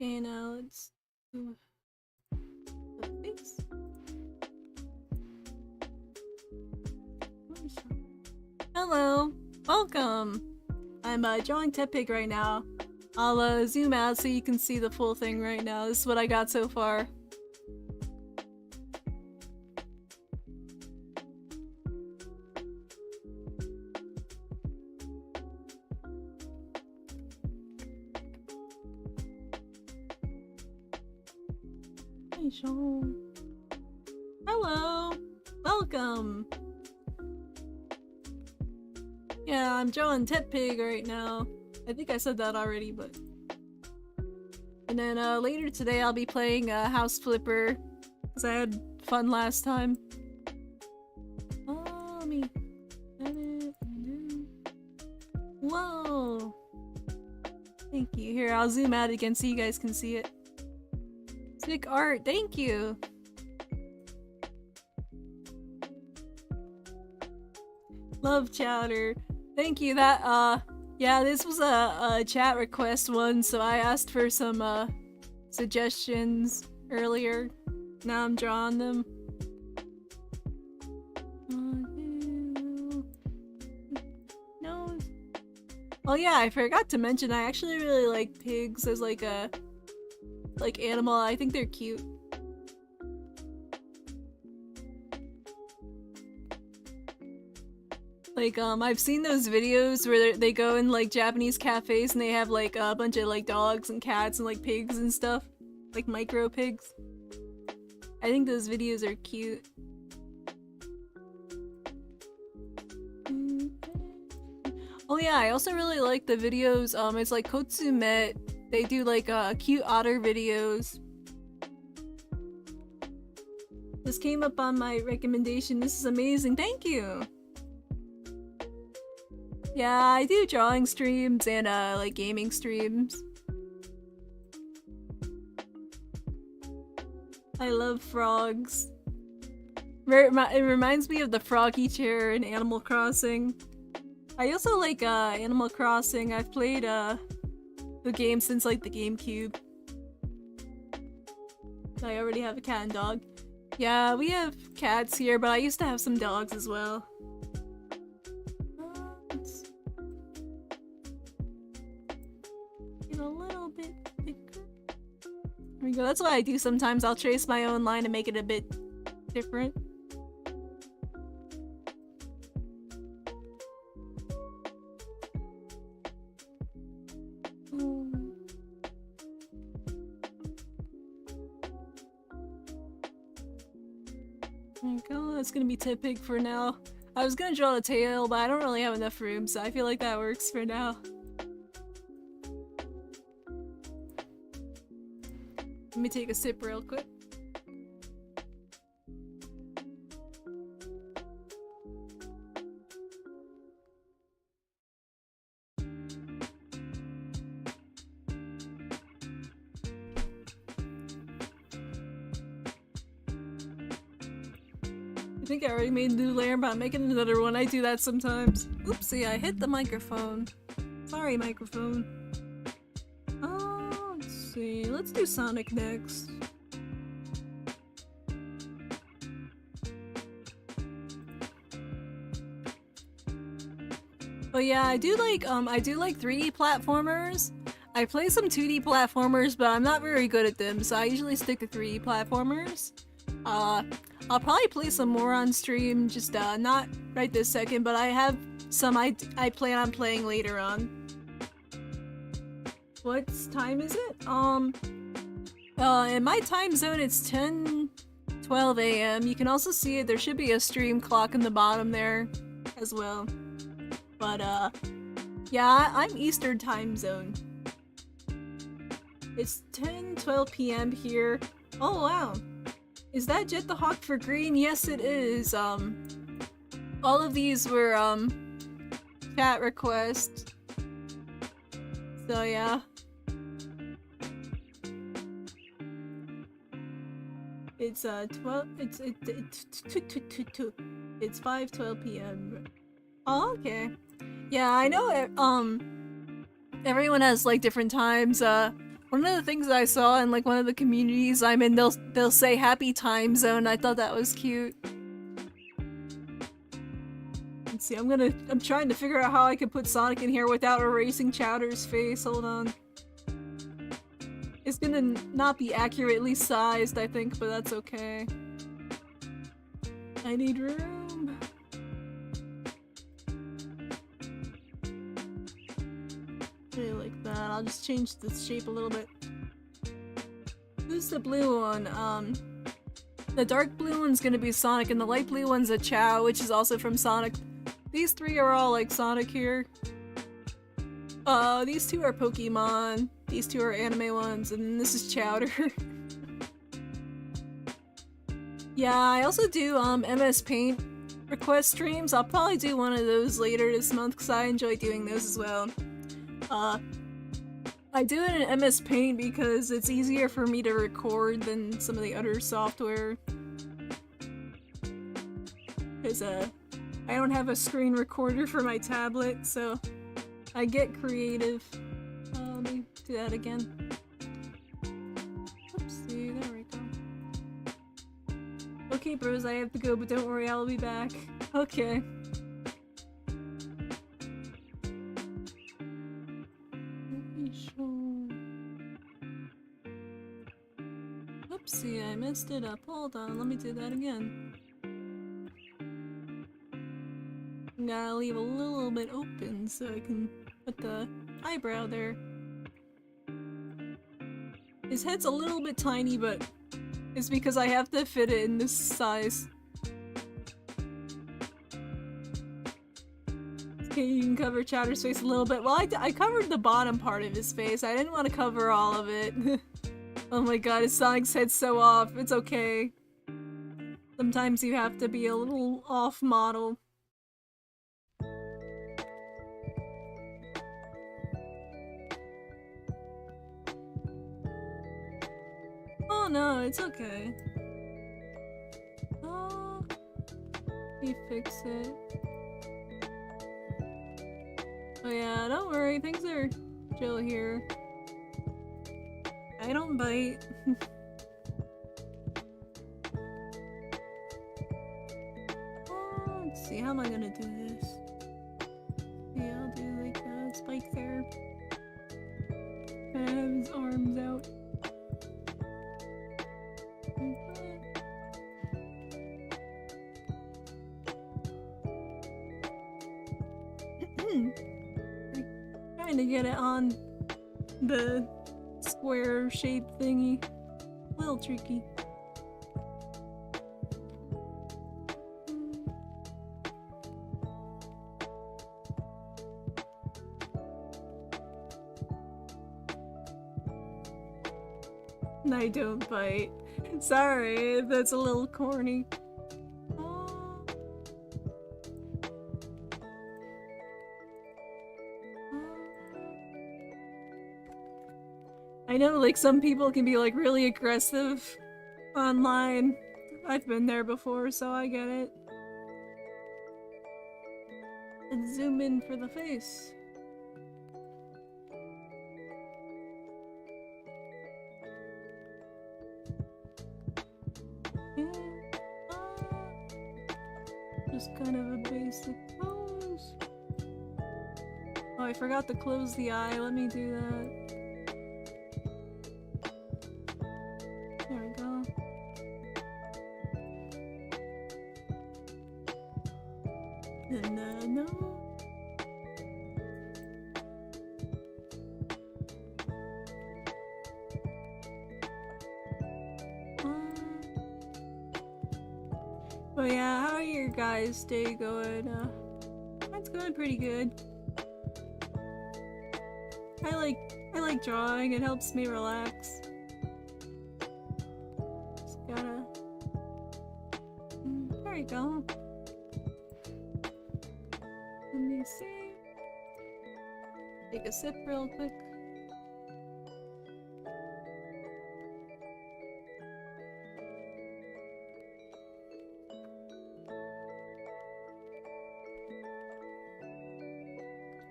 Okay, now let's do the face. Hello, welcome. I'm drawing Tepig right now. I'll zoom out so you can see the full thing right now. This is what I got so far. Hello! Welcome! Yeah, I'm drawing Tepig right now. I think I said that already, but... And then later today I'll be playing House Flipper, because I had fun last time. Oh, let me... edit. Whoa! Thank you. Here, I'll zoom out again so you guys can see it. Sick art, thank you! Love Chowder. Thank you, that, yeah, this was a chat request one, so I asked for some, suggestions earlier. Now I'm drawing them. No. Oh yeah, I forgot to mention, I actually really like pigs as like a animal. I think they're cute. Like, I've seen those videos where they go in like Japanese cafes and they have like a bunch of like dogs and cats and like pigs and stuff. Like micro pigs. I think those videos are cute. Oh yeah, I also really like the videos, it's like Kotsumet. They do like cute otter videos. This came up on my recommendation. This is amazing. Thank you! Yeah, I do drawing streams and like gaming streams. I love frogs. It reminds me of the froggy chair in Animal Crossing. I also like Animal Crossing. I've played the game since like the GameCube. I already have a cat and dog. Yeah, we have cats here, but I used to have some dogs as well. Get a little bit bigger. There we go. That's what I do sometimes. I'll trace my own line and make it a bit different. There you go, that's gonna be Tepig for now. I was gonna draw the tail, but I don't really have enough room, so I feel like that works for now. Let me take a sip real quick. I think I already made a new layer, but I'm making another one. I do that sometimes. Oopsie, I hit the microphone. Sorry, microphone. Let's see. Let's do Sonic next. But yeah, I do like 3D platformers. I play some 2D platformers, but I'm not very good at them, so I usually stick to 3D platformers. I'll probably play some more on stream, just not right this second, but I have some I plan on playing later on. What time is it? In my time zone it's 10:12 a.m. You can also see it, there should be a stream clock in the bottom there as well. But yeah, I'm Eastern time zone. It's 10:12 p.m. here. Oh wow. Is that Jet the Hawk for green? Yes, it is. All of these were, chat requests. So, yeah. It's, 12, it's 5:12 p.m. Oh, okay. Yeah, I know it, everyone has, like, different times. One of the things I saw in, like, one of the communities I'm in, they'll say happy time zone. I thought that was cute. Let's see, I'm trying to figure out how I could put Sonic in here without erasing Chowder's face. Hold on. It's gonna not be accurately sized, I think, but that's okay. I need room. Really like that. I'll just change the shape a little bit. Who's the blue one? The dark blue one's gonna be Sonic, and the light blue one's a Chow, which is also from Sonic. These three are all like Sonic here. These two are Pokemon. These two are anime ones, and this is Chowder. Yeah, I also do MS Paint request streams. I'll probably do one of those later this month because I enjoy doing those as well. I do it in MS Paint because it's easier for me to record than some of the other software. Because I don't have a screen recorder for my tablet, so I get creative. Let me do that again. Oopsie, there we go. Okay, bros, I have to go, but don't worry, I'll be back. Okay. Oopsie, I messed it up. Hold on, let me do that again. I'm gonna leave a little bit open so I can put the eyebrow there. His head's a little bit tiny, but it's because I have to fit it in this size. Okay, you can cover Chowder's face a little bit. Well, I covered the bottom part of his face. I didn't want to cover all of it. Oh my god, his Sonic's head's so off. It's okay. Sometimes you have to be a little off model. Oh no, it's okay. Oh, let me fix it. Oh yeah, don't worry, things are chill here. I don't bite. Oh, let's see, how am I gonna do this? Yeah, I'll do like a spike there. Kind of have his arms out. Trying to get it on the square shaped thingy. A little tricky. I don't bite. Sorry, that's a little corny. I know, like, some people can be, like, really aggressive online. I've been there before, so I get it. Let's zoom in for the face. Just kind of a basic pose. Oh, I forgot to close the eye. Let me do that. There we go. And no. Oh yeah, how are your guys' day going? Mine's going pretty good. I like drawing, it helps me relax. Just gotta we go. Let me see. Take a sip real quick.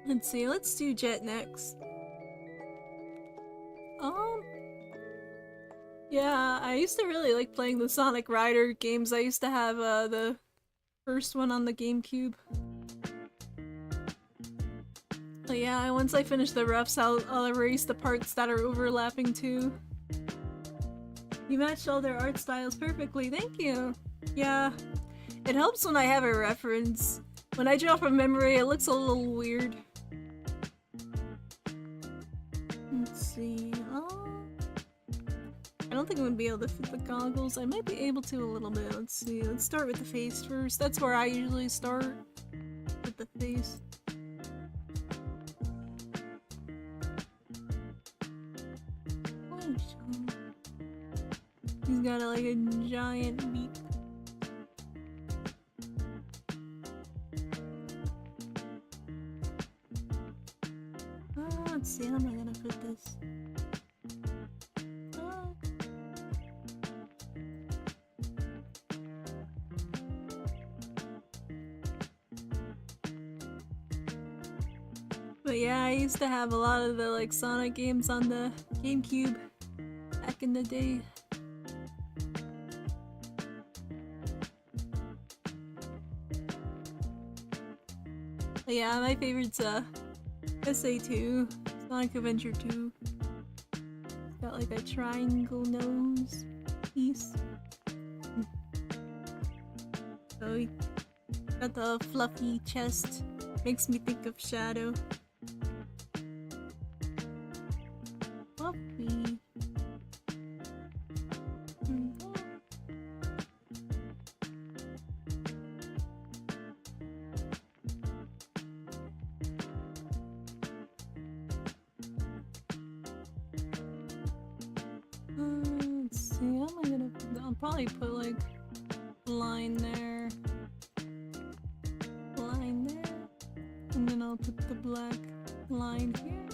Let's see, let's do Jet next. Yeah, I used to really like playing the Sonic Rider games. I used to have the first one on the GameCube. But yeah, once I finish the roughs, I'll erase the parts that are overlapping too. You matched all their art styles perfectly, thank you! Yeah, it helps when I have a reference. When I draw from memory, it looks a little weird. Let's see, I don't think I'm gonna be able to fit the goggles. I might be able to a little bit. Let's see, let's start with the face first. That's where I usually start, with the face. He's got like a giant beak. Let's see, how am I gonna put this? But yeah, I used to have a lot of the like Sonic games on the GameCube back in the day. But yeah, my favorite's SA2, Sonic Adventure 2. It's got like a triangle nose piece. So he got the fluffy chest. Makes me think of Shadow. Fluffy. Let's see, how am I gonna put that? I'll probably put like a line there. Line there. And then I'll put the black line here.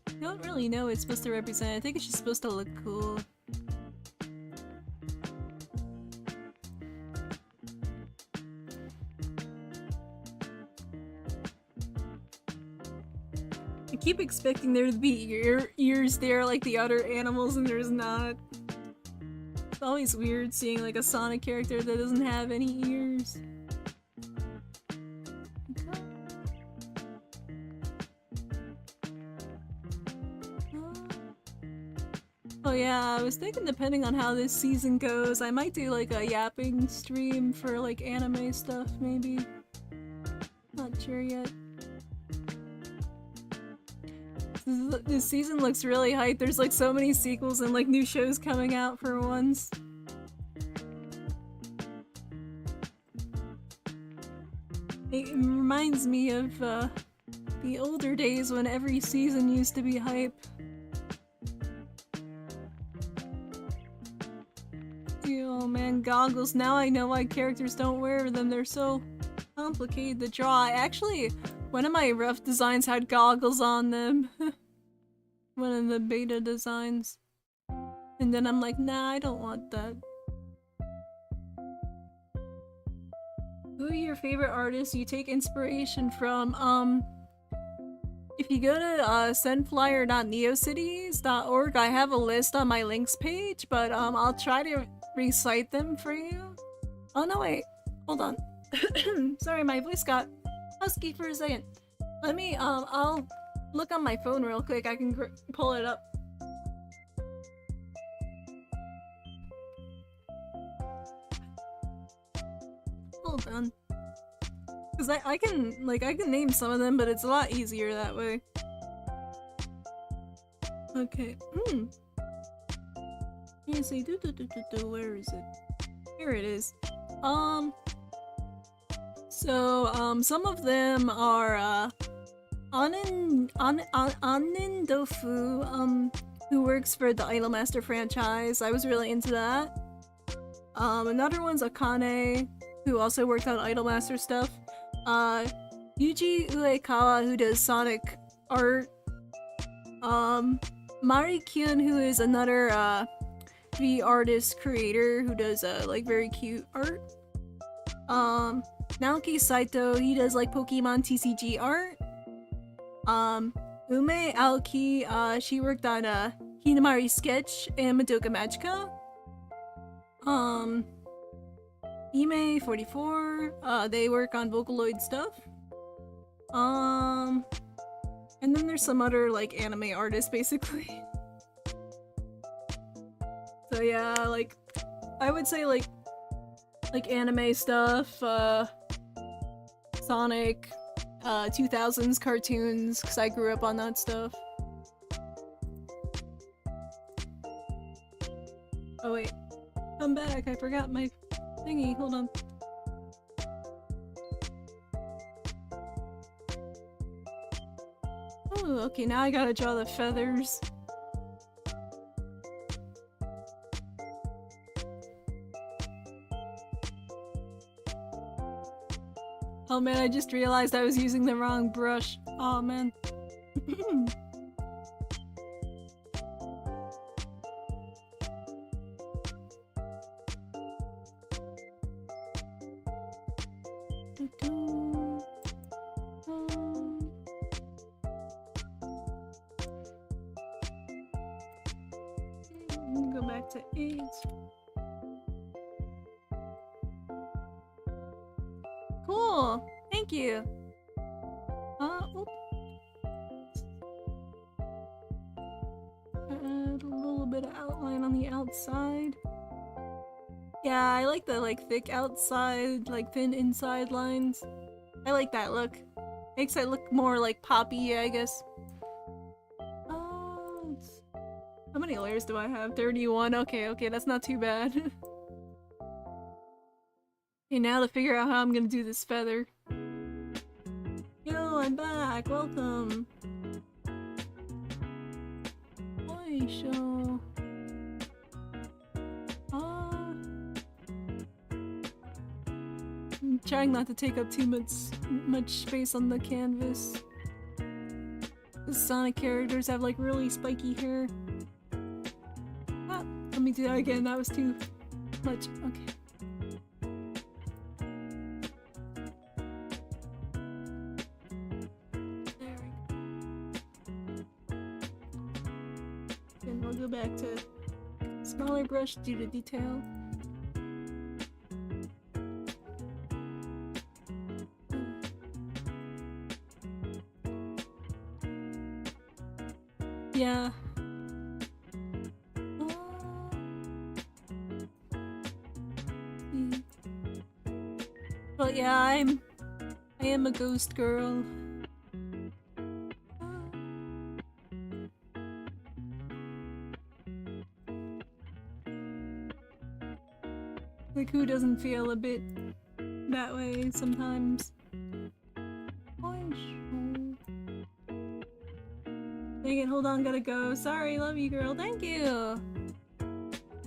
I don't really know what it's supposed to represent. I think it's just supposed to look cool. I keep expecting there to be ears there like the other animals, and there's not. It's always weird seeing like a Sonic character that doesn't have any ears. Oh yeah, I was thinking depending on how this season goes, I might do like a yapping stream for like anime stuff maybe. Not sure yet. This season looks really hype. There's like so many sequels and like new shows coming out for once. It reminds me of the older days when every season used to be hype. Oh man, goggles. Now I know why characters don't wear them. They're so complicated to draw. Actually, one of my rough designs had goggles on them. One of the beta designs. And then I'm like, nah, I don't want that. Who are your favorite artists you take inspiration from? If you go to SenFlyer.neocities.org, I have a list on my links page, but I'll try to recite them for you. Oh no, wait. Hold on. Sorry, my voice got husky for a second. Let me, I'll look on my phone real quick. I can pull it up. Hold on. Cause I can name some of them, but it's a lot easier that way. Okay. Let me see. Where is it? Here it is. Some of them are, Anin Dofu, who works for the Idolmaster franchise. I was really into that. Another one's Akane, who also worked on Idolmaster stuff. Yuji Uekawa, who does Sonic art. Mari Kyun, who is another V artist creator who does like very cute art. Naoki Saito, he does like Pokemon TCG art. Ume Aoki, she worked on Hinamari Sketch and Madoka Magica. Ime 44, they work on Vocaloid stuff. And then there's some other like anime artists basically. So yeah, like I would say like anime stuff, Sonic, 2000s cartoons, because I grew up on that stuff. Oh wait, come back, I forgot my thingy, hold on. Oh, okay, now I gotta draw the feathers. Oh man, I just realized I was using the wrong brush. Oh man. Go back to 8. Cool! Thank you! Oops. Add a little bit of outline on the outside. Yeah, I like the like thick outside, like thin inside lines. I like that look. Makes it look more like poppy, I guess. How many layers do I have? 31? Okay, that's not too bad. Okay, now to figure out how I'm gonna do this feather. Yo, I'm back! Welcome! Oi, show. I'm trying not to take up too much space on the canvas. The Sonic characters have like really spiky hair. Ah, let me do that again, that was too much. Okay. Then we'll go back to smaller brush due to detail. Yeah. But yeah, I am a ghost girl. Like, who doesn't feel a bit that way sometimes? Dang it, hold on, gotta go. Sorry, love you, girl. Thank you!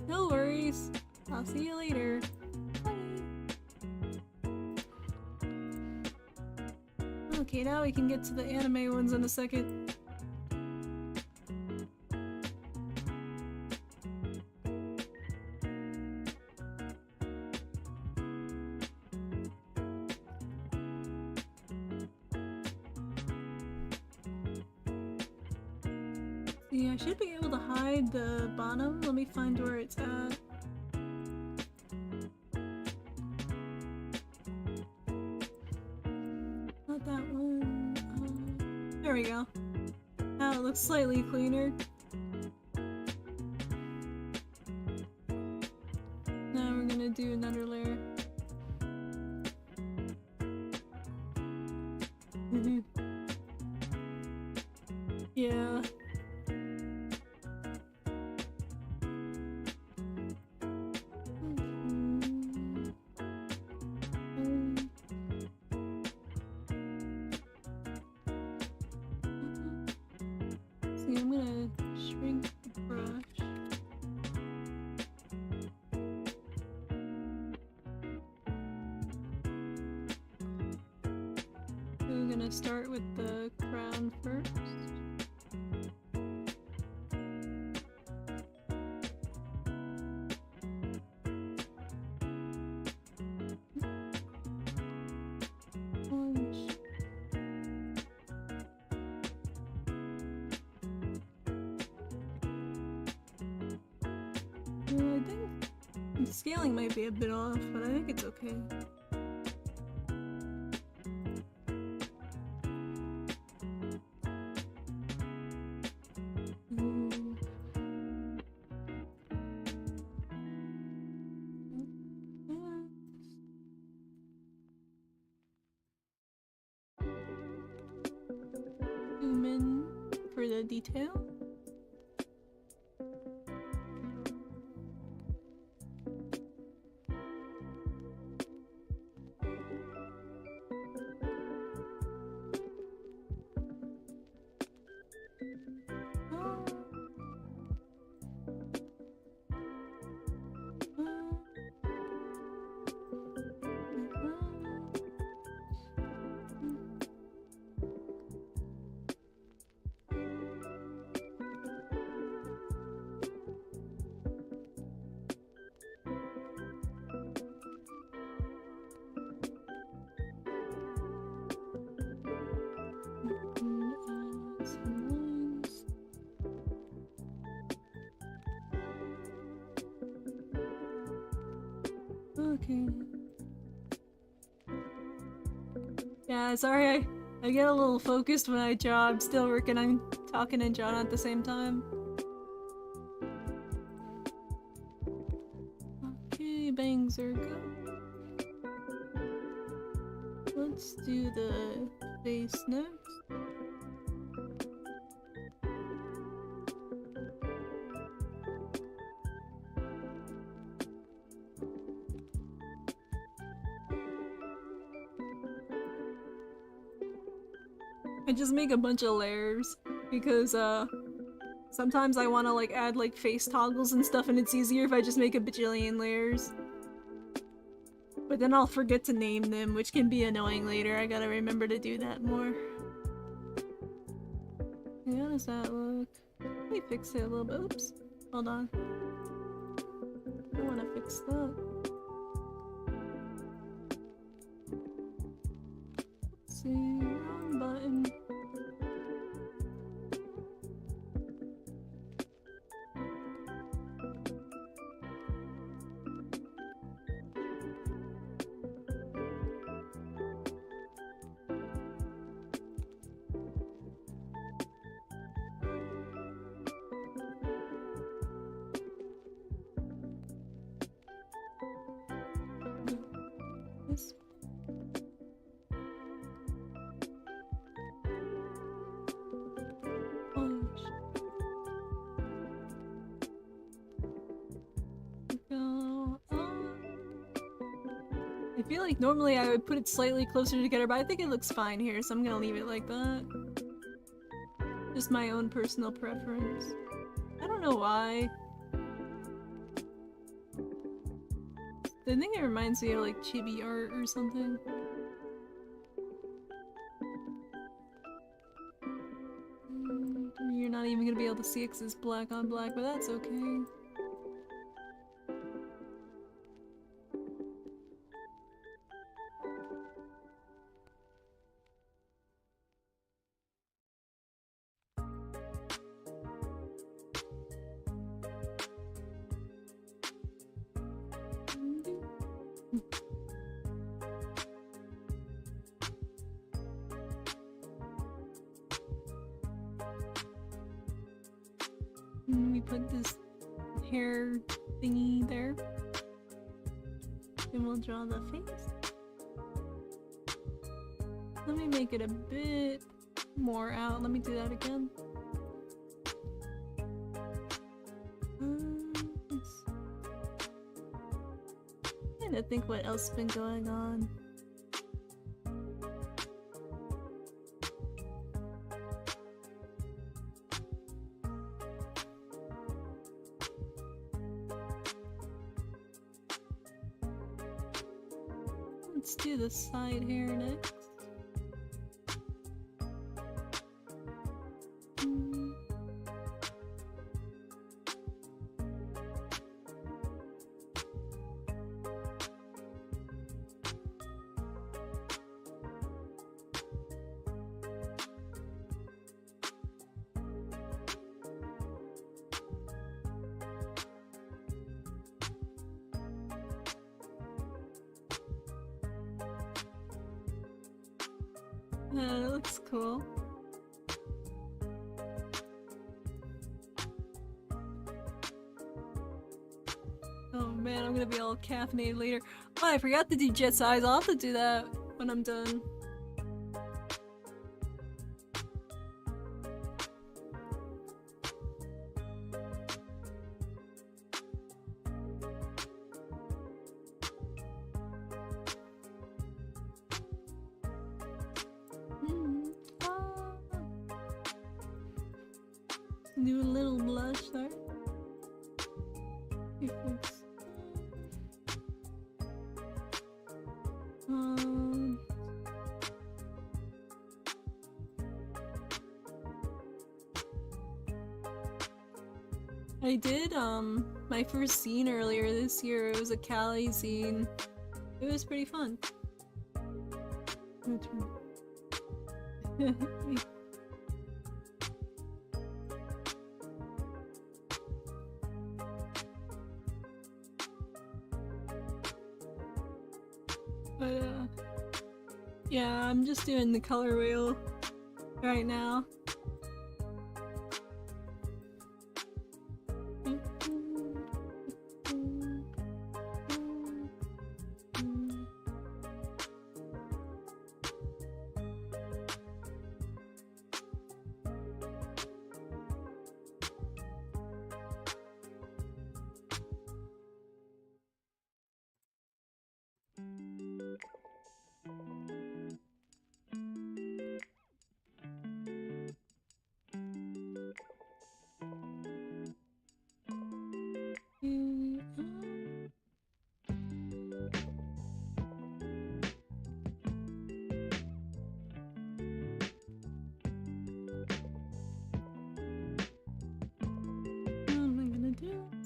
No worries. I'll see you later. Bye! Okay, now we can get to the anime ones in a second. Yeah, I should be able to hide the bottom. Let me find where it's at. Not that one. There we go. Now it looks slightly cleaner. Now we're gonna do another layer. Yeah. See, I'm gonna shrink the brush. gonna start with the crown first. I think the scaling might be a bit off, but I think it's okay. Zoom in for the detail. Okay. Yeah, sorry, I get a little focused when I draw. I'm still working on talking and drawing at the same time. Okay, bangs are good. Let's do the face next. I just make a bunch of layers because sometimes I want to like add like face toggles and stuff, and it's easier if I just make a bajillion layers. But then I'll forget to name them, which can be annoying later. I gotta remember to do that more. Okay, how does that look? Let me fix it a little bit. Oops. Hold on. I want to fix that. Let's see. Wrong button. This. I feel like normally I would put it slightly closer together, but I think it looks fine here, so I'm gonna leave it like that. Just my own personal preference. I don't know why. I think it reminds me of like chibi art or something. You're not even gonna be able to see it because it's black on black, but that's okay. We put this hair thingy there. And we'll draw the face. Let me make it a bit more out. Let me do that again. I'm trying to think what else has been going on. Let's do the side hair next. It looks cool. Oh man, I'm gonna be all caffeinated later. Oh, I forgot to do jet size. I'll have to do that when I'm done. Do a little blush there. I did my first zine earlier this year. It was a Cali zine. It was pretty fun. But yeah, I'm just doing the color wheel right now.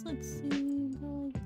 Let's see, go like that.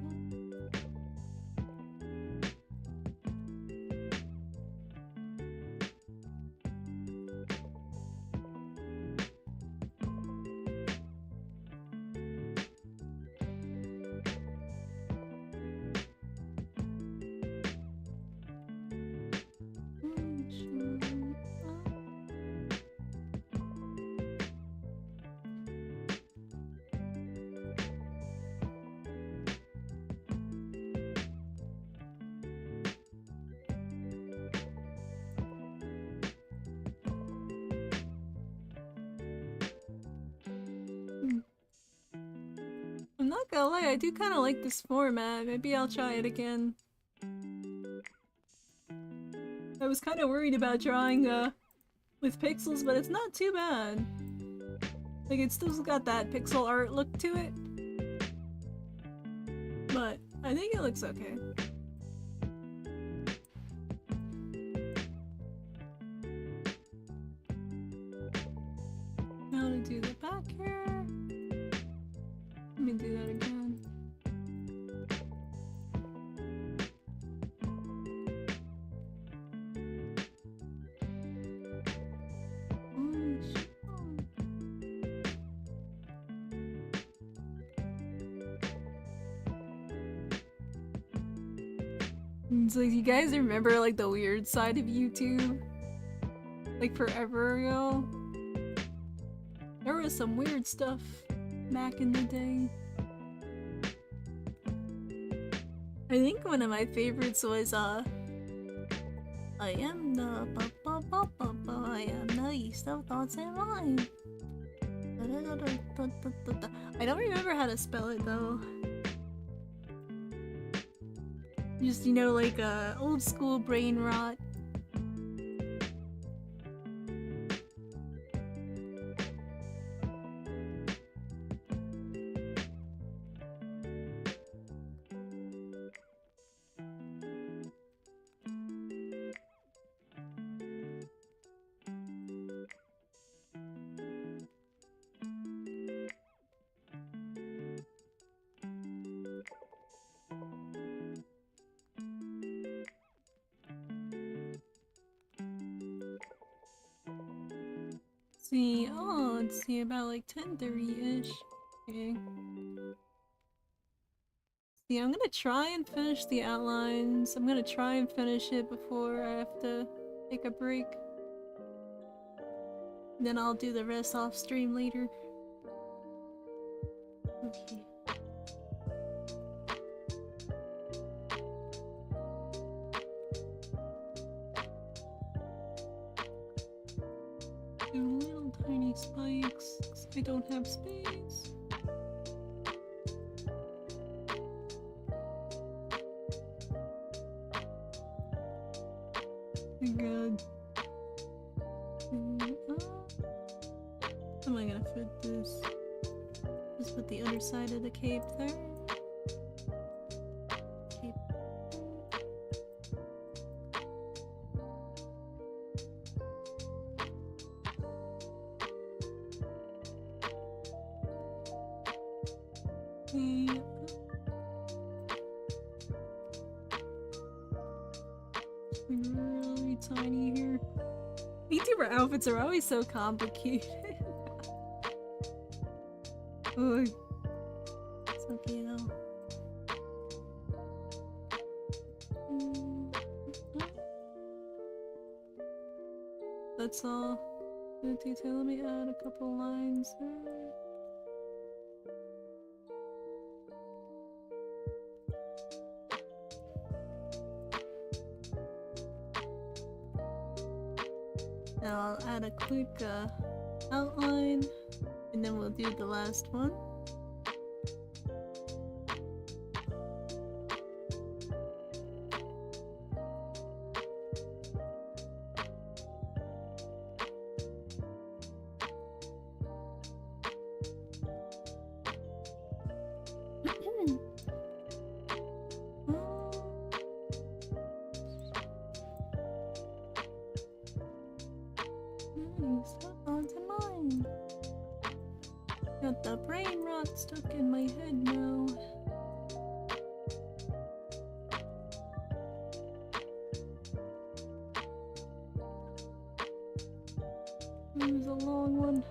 I'm not gonna lie, I do kind of like this format. Maybe I'll try it again. I was kind of worried about drawing with pixels, but it's not too bad. Like, it's still got that pixel art look to it. But I think it looks okay. Now to do the back hair. Let me do that again. So you guys remember like the weird side of YouTube? Like forever ago? There was some weird stuff back in the day. I think one of my favorites was I am the I am the east of thoughts and mind. I don't remember how to spell it though. Just, you know, like old school brain rot. See, oh, let's see, about like 10:30-ish. Okay. See, I'm gonna try and finish the outlines. I'm gonna try and finish it before I have to take a break. Then I'll do the rest off stream later. Okay. Two little tiny spikes, 'cause I don't have space. Good. How am I gonna fit this? Just put the underside of the cape there. Cape. Really tiny here. VTuber outfits are always so complicated. Ugh. It's okay though. That's all. The detail. Let me add a couple lines there. Now I'll add a quick outline, and then we'll do the last one. Nice, onto mine. Got the brain rot stuck in my head now. It was a long one.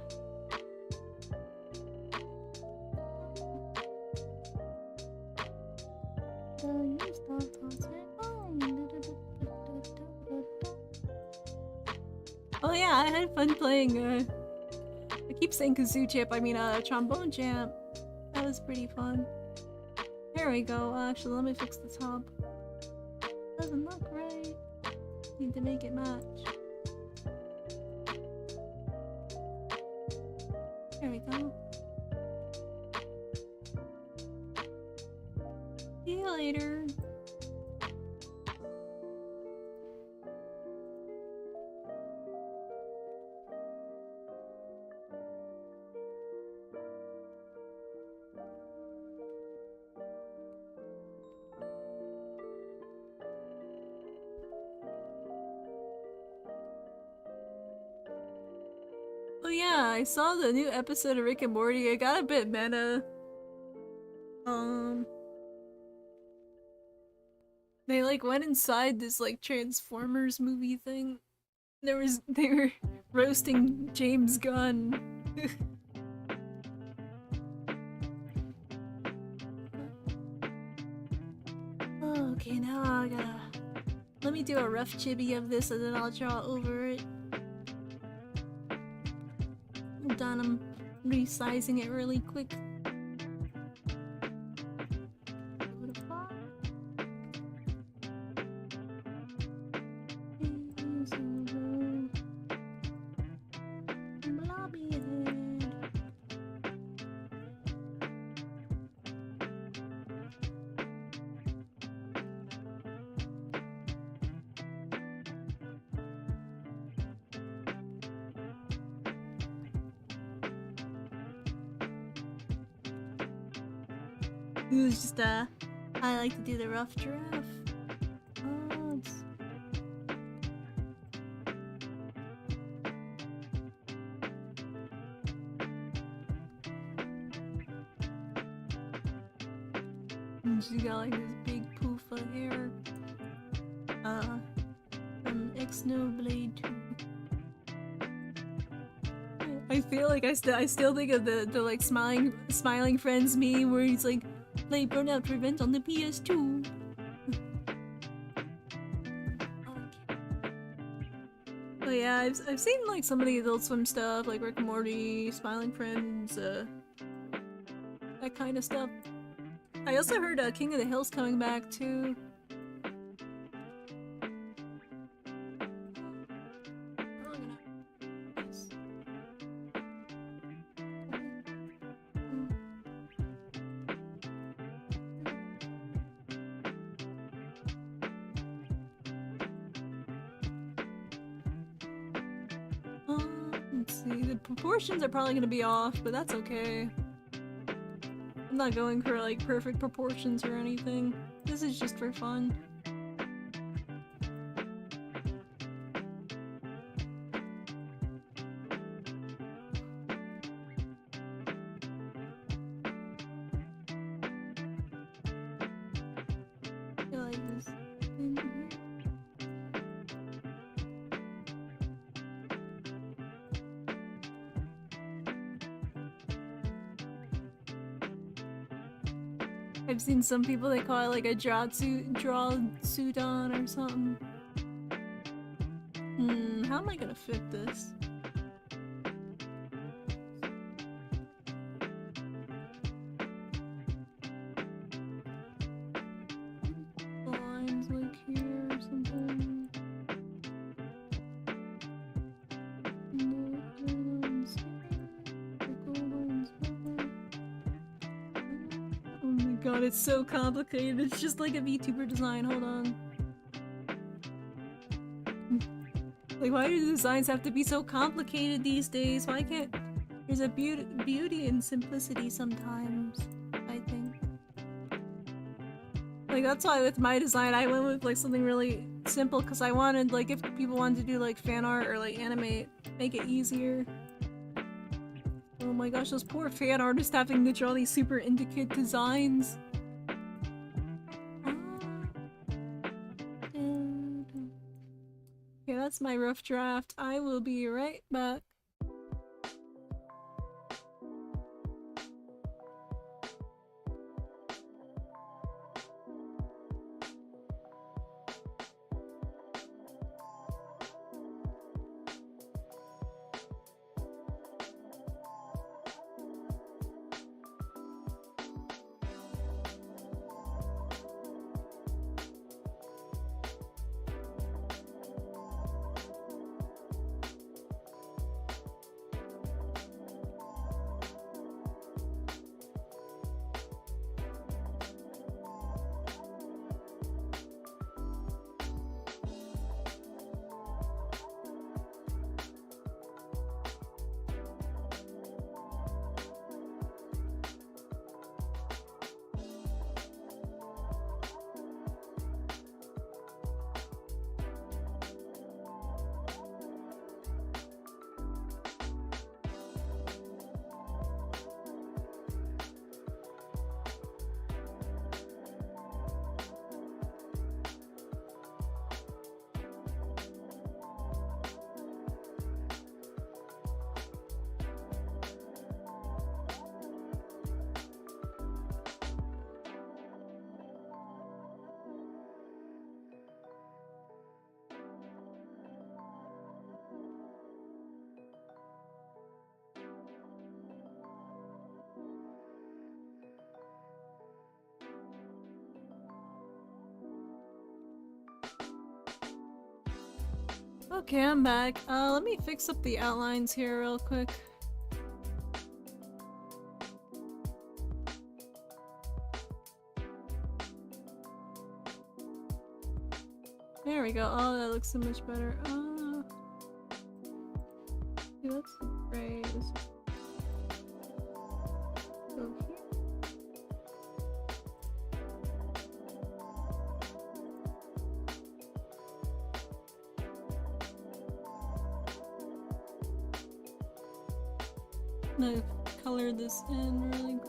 Oh yeah, I had fun playing, I keep saying kazoo chip, I mean trombone champ. That was pretty fun. There we go. Actually, let me fix the top. Doesn't look right. Need to make it match. There we go. See you later. Oh yeah, I saw the new episode of Rick and Morty. It got a bit meta. They like went inside this like Transformers movie thing. They were roasting James Gunn. Okay, now I gotta let me do a rough chibi of this and then I'll draw over it. I'm done. I'm resizing it really quick. It was just I like to do the rough draft. And she got like this big poof of hair. From Xenoblade 2. I feel like I still think of the like smiling friends meme where he's like, play Burnout Revenge on the PS2. But yeah, I've seen like some of the Adult Swim stuff, like Rick and Morty, Smiling Friends, that kind of stuff. I also heard King of the Hill's coming back too. Let's see, the proportions are probably gonna be off, but that's okay. I'm not going for like perfect proportions or anything. This is just for fun. I like this in here. I've seen some people, they call it like a draw suit on or something. How am I gonna fit this? The lines like here or something. God, it's so complicated. It's just like a VTuber design. Hold on. Like, why do the designs have to be so complicated these days? Why can't... There's a beauty in simplicity sometimes, I think. Like, that's why with my design, I went with, like, something really simple, because I wanted, like, if people wanted to do, like, fan art or, like, animate, make it easier. Oh my gosh, those poor fan artists having to draw these super intricate designs. Okay, that's my rough draft. I will be right back. Okay, I'm back. Let me fix up the outlines here real quick. There we go. Oh, that looks so much better. Yeah, that's great. Go here. I'm gonna color this in really quick.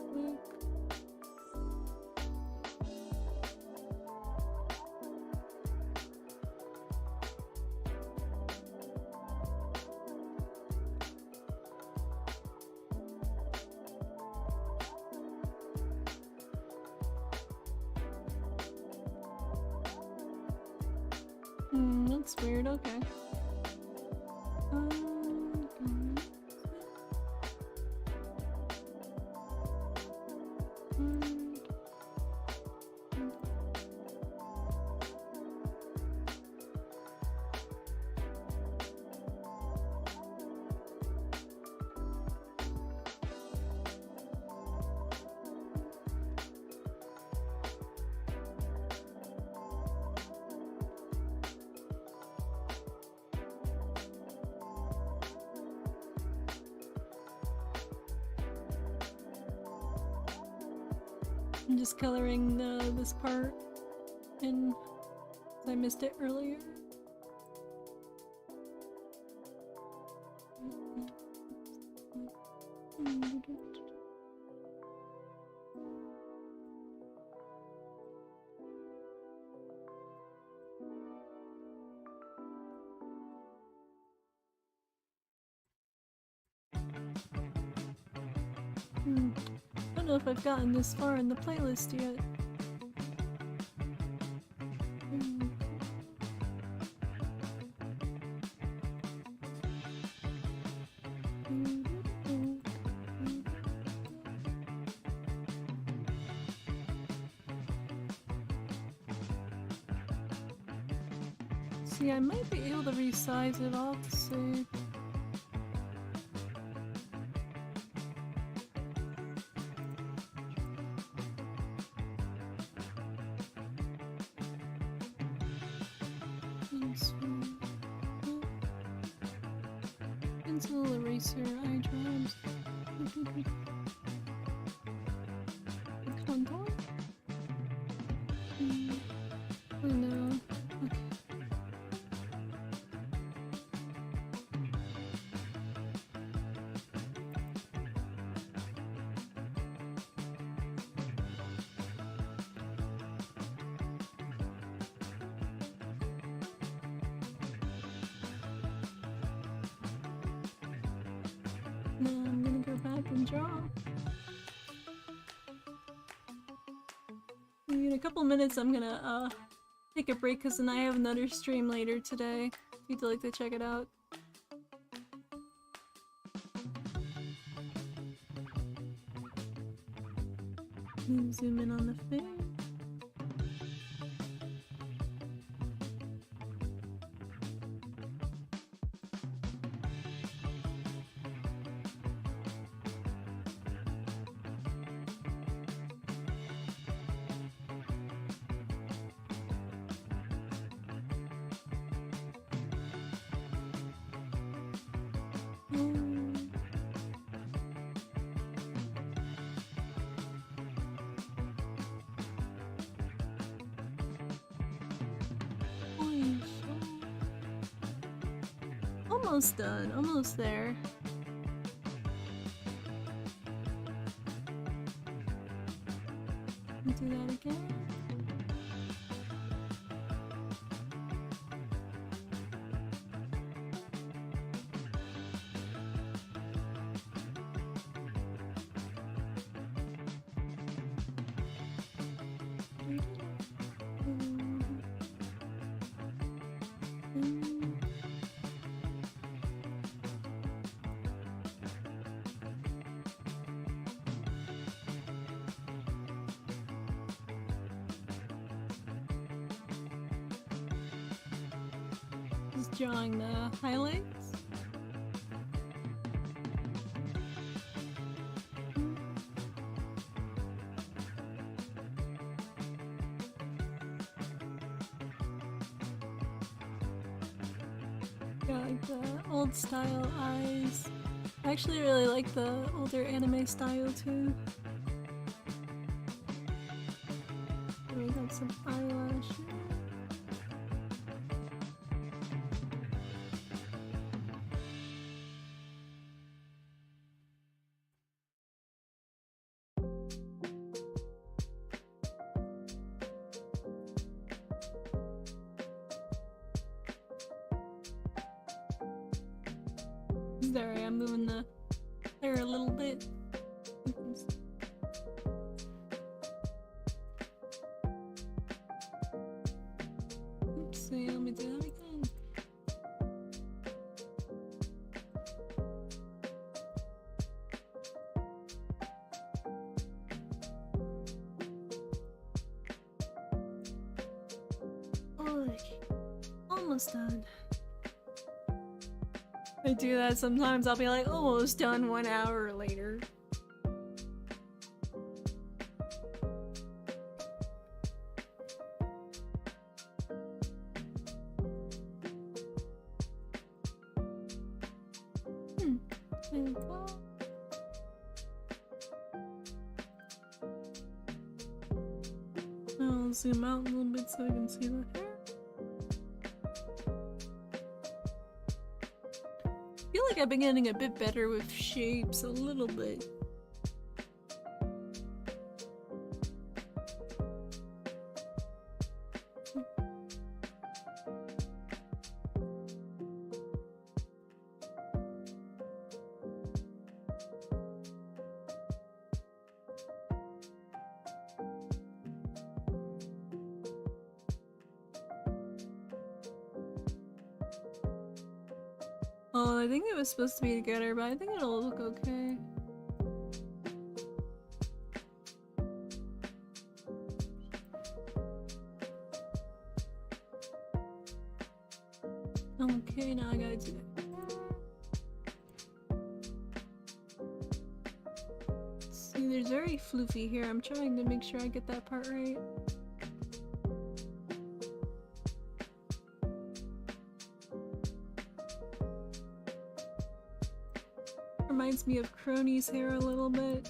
That's weird, okay. I'm just coloring this part in, 'cause I missed it earlier. I don't know if I've gotten this far in the playlist yet. See, I might be able to resize it off to see. Pencil eraser, eye drops. Contour? Oh no. Now I'm gonna go back and draw. In a couple minutes I'm gonna take a break because then I have another stream later today. If you'd like to check it out. Zoom in on the face. Almost done, almost there. Do that again. Drawing the highlights. Got like the old style eyes. I actually really like the older anime style too. We got some eyelashes. There I am, moving the hair a little bit. Oopsie, let me do that again. Oh, almost done. I do that sometimes. I'll be like, almost done 1 hour later. There we go. I'll zoom out a little bit so you can see the hair. I feel like I've been getting a bit better with shapes, a little bit. Oh, I think it was supposed to be together, but I think it'll look okay. Okay, now I gotta do that. See, there's very floofy here. I'm trying to make sure I get that part right. Reminds me of Crony's hair a little bit.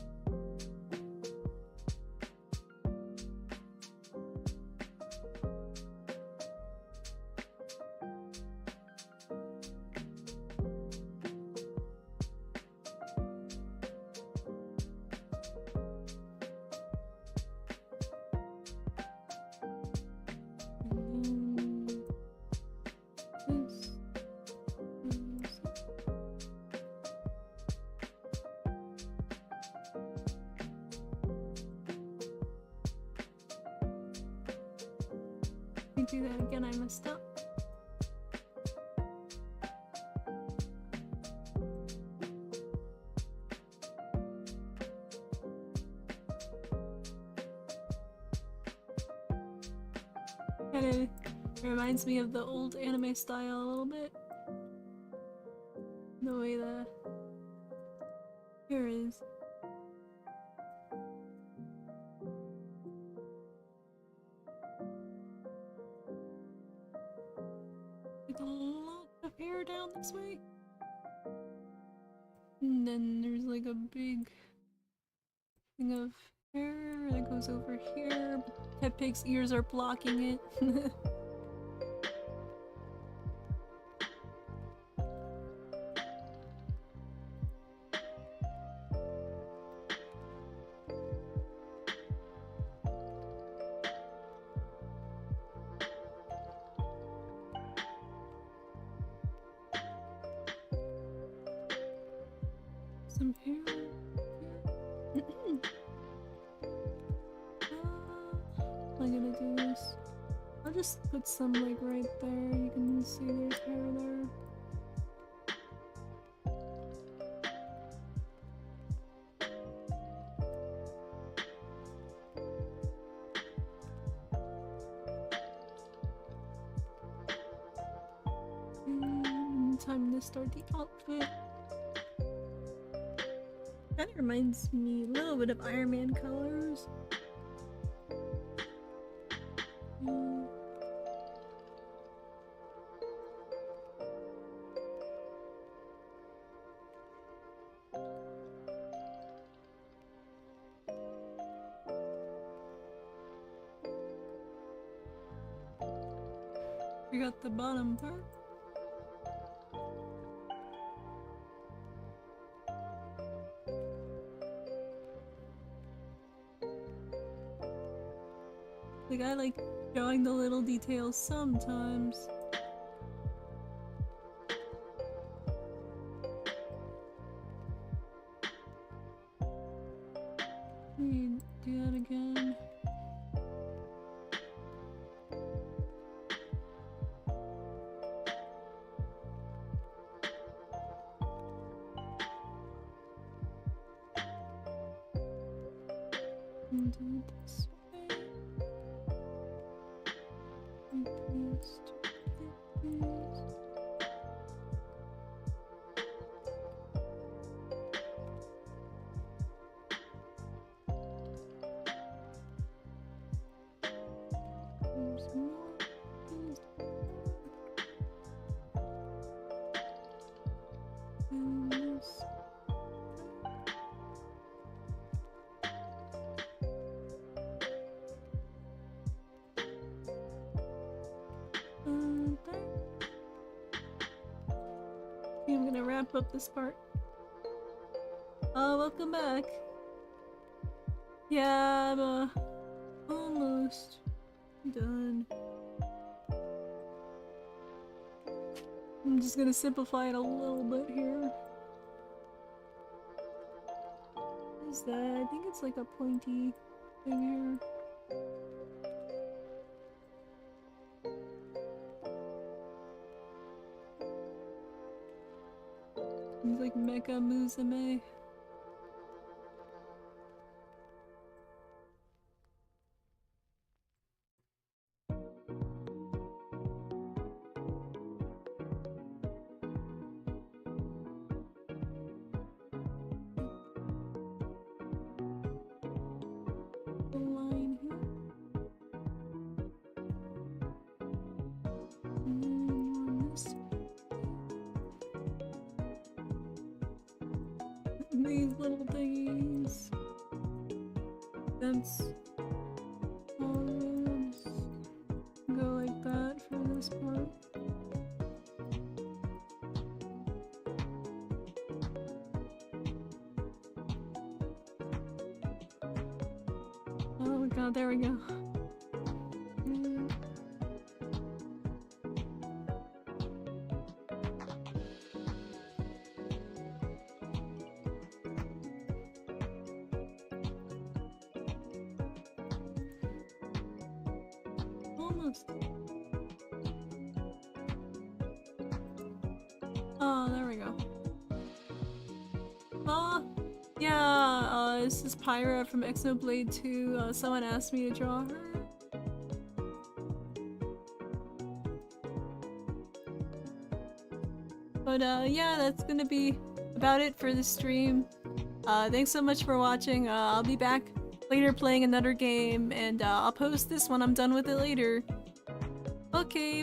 Do that again, I messed up. Kinda reminds me of the old anime style a little bit. The way the hair is. A lot of hair down this way. And then there's like a big thing of hair that goes over here. Pet Pig's ears are blocking it. Some hair. How am I gonna do this? I'll just put some like right there. You can see there's hair there. And time to start the outfit. Kind of reminds me a little bit of Iron Man colors. We got the bottom part. Like, I like drawing the little details sometimes. We do that again. And do it this way. gonna wrap up this part. Welcome back. Yeah, I'm almost done. I'm just gonna simplify it a little bit here. What is that? I think it's like a pointy thing here. It's like Mecha Musume. Line here. And then on this. These little thingies. That's arms. Go like that for this part. Oh my god, there we go. Almost. Oh, there we go. Yeah, this is Pyra from Xenoblade 2. Someone asked me to draw her. But yeah, that's gonna be about it for the stream. Thanks so much for watching. I'll be back later playing another game, and I'll post this when I'm done with it later. Okay.